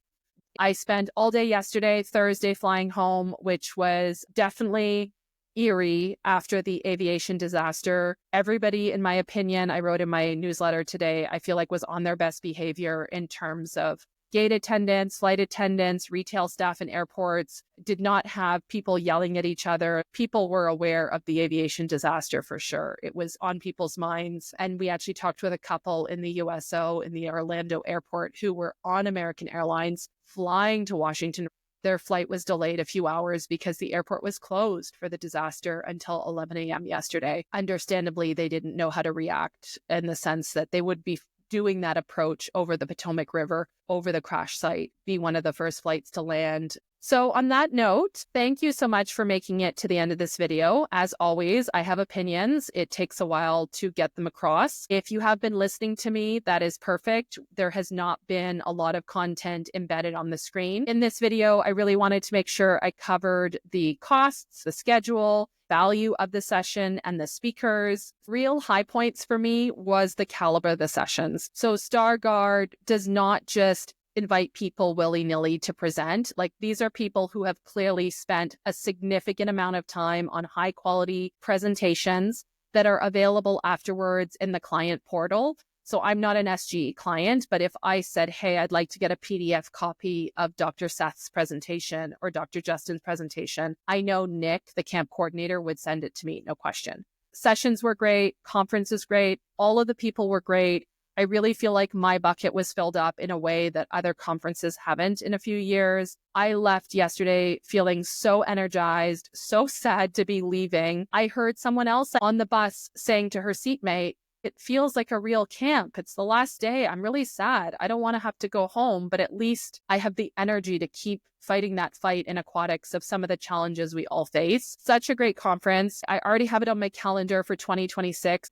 I spent all day yesterday, Thursday, flying home, which was definitely eerie after the aviation disaster. Everybody, in my opinion, I wrote in my newsletter today, I feel like was on their best behavior in terms of gate attendants, flight attendants, retail staff in airports, did not have people yelling at each other. People were aware of the aviation disaster for sure. It was on people's minds. And we actually talked with a couple in the USO in the Orlando airport who were on American Airlines flying to Washington. Their flight was delayed a few hours because the airport was closed for the disaster until 11 a.m. yesterday. Understandably, they didn't know how to react in the sense that they would be doing that approach over the Potomac River, over the crash site, be one of the first flights to land. So on that note, thank you so much for making it to the end of this video. As always, I have opinions. It takes a while to get them across. If you have been listening to me, that is perfect. There has not been a lot of content embedded on the screen. In this video, I really wanted to make sure I covered the costs, the schedule, value of the session, and the speakers. Real high points for me was the caliber of the sessions. So StarGuard does not just invite people willy-nilly to present. Like, these are people who have clearly spent a significant amount of time on high quality presentations that are available afterwards in the client portal. So I'm not an SGE client, but if I said, hey, I'd like to get a PDF copy of Dr. Seth's presentation or Dr. Justin's presentation, I know Nick, the camp coordinator, would send it to me, no question. Sessions were great, conference is great, all of the people were great. I really feel like my bucket was filled up in a way that other conferences haven't in a few years. I left yesterday feeling so energized, so sad to be leaving. I heard someone else on the bus saying to her seatmate, it feels like a real camp. It's the last day. I'm really sad. I don't want to have to go home, but at least I have the energy to keep fighting that fight in aquatics of some of the challenges we all face. Such a great conference. I already have it on my calendar for 2026.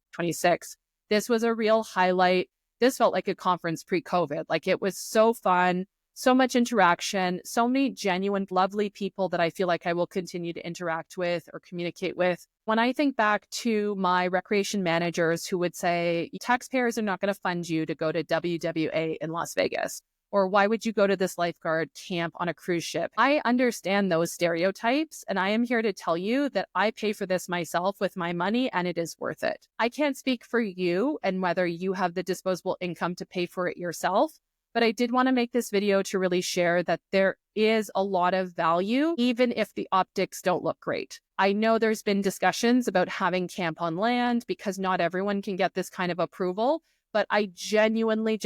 This was a real highlight. This felt like a conference pre-COVID. Like, it was so fun, so much interaction, so many genuine, lovely people that I feel like I will continue to interact with or communicate with. When I think back to my recreation managers who would say, taxpayers are not going to fund you to go to WWA in Las Vegas, or why would you go to this lifeguard camp on a cruise ship? I understand those stereotypes, and I am here to tell you that I pay for this myself with my money, and it is worth it. I can't speak for you and whether you have the disposable income to pay for it yourself, but I did want to make this video to really share that there is a lot of value, even if the optics don't look great. I know there's been discussions about having camp on land because not everyone can get this kind of approval. But I genuinely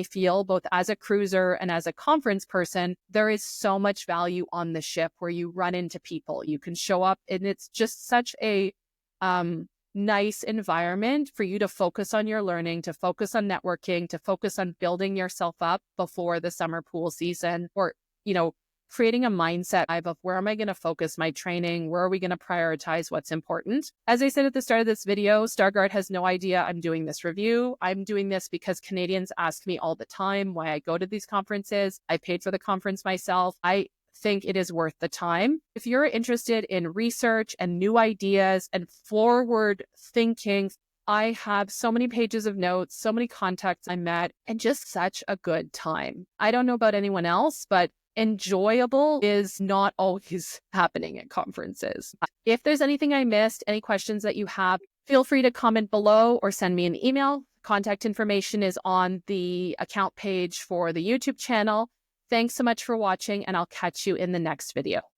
feel, both as a cruiser and as a conference person, there is so much value on the ship where you run into people. You can show up, and it's just such a nice environment for you to focus on your learning, to focus on networking, to focus on building yourself up before the summer pool season, or, creating a mindset of where am I going to focus my training? Where are we going to prioritize what's important? As I said at the start of this video, StarGuard has no idea I'm doing this review. I'm doing this because Canadians ask me all the time why I go to these conferences. I paid for the conference myself. I think it is worth the time. If you're interested in research and new ideas and forward thinking, I have so many pages of notes, so many contacts I met, and just such a good time. I don't know about anyone else, but enjoyable is not always happening at conferences. If there's anything I missed, any questions that you have, feel free to comment below or send me an email. Contact information is on the account page for the YouTube channel. Thanks so much for watching, and I'll catch you in the next video.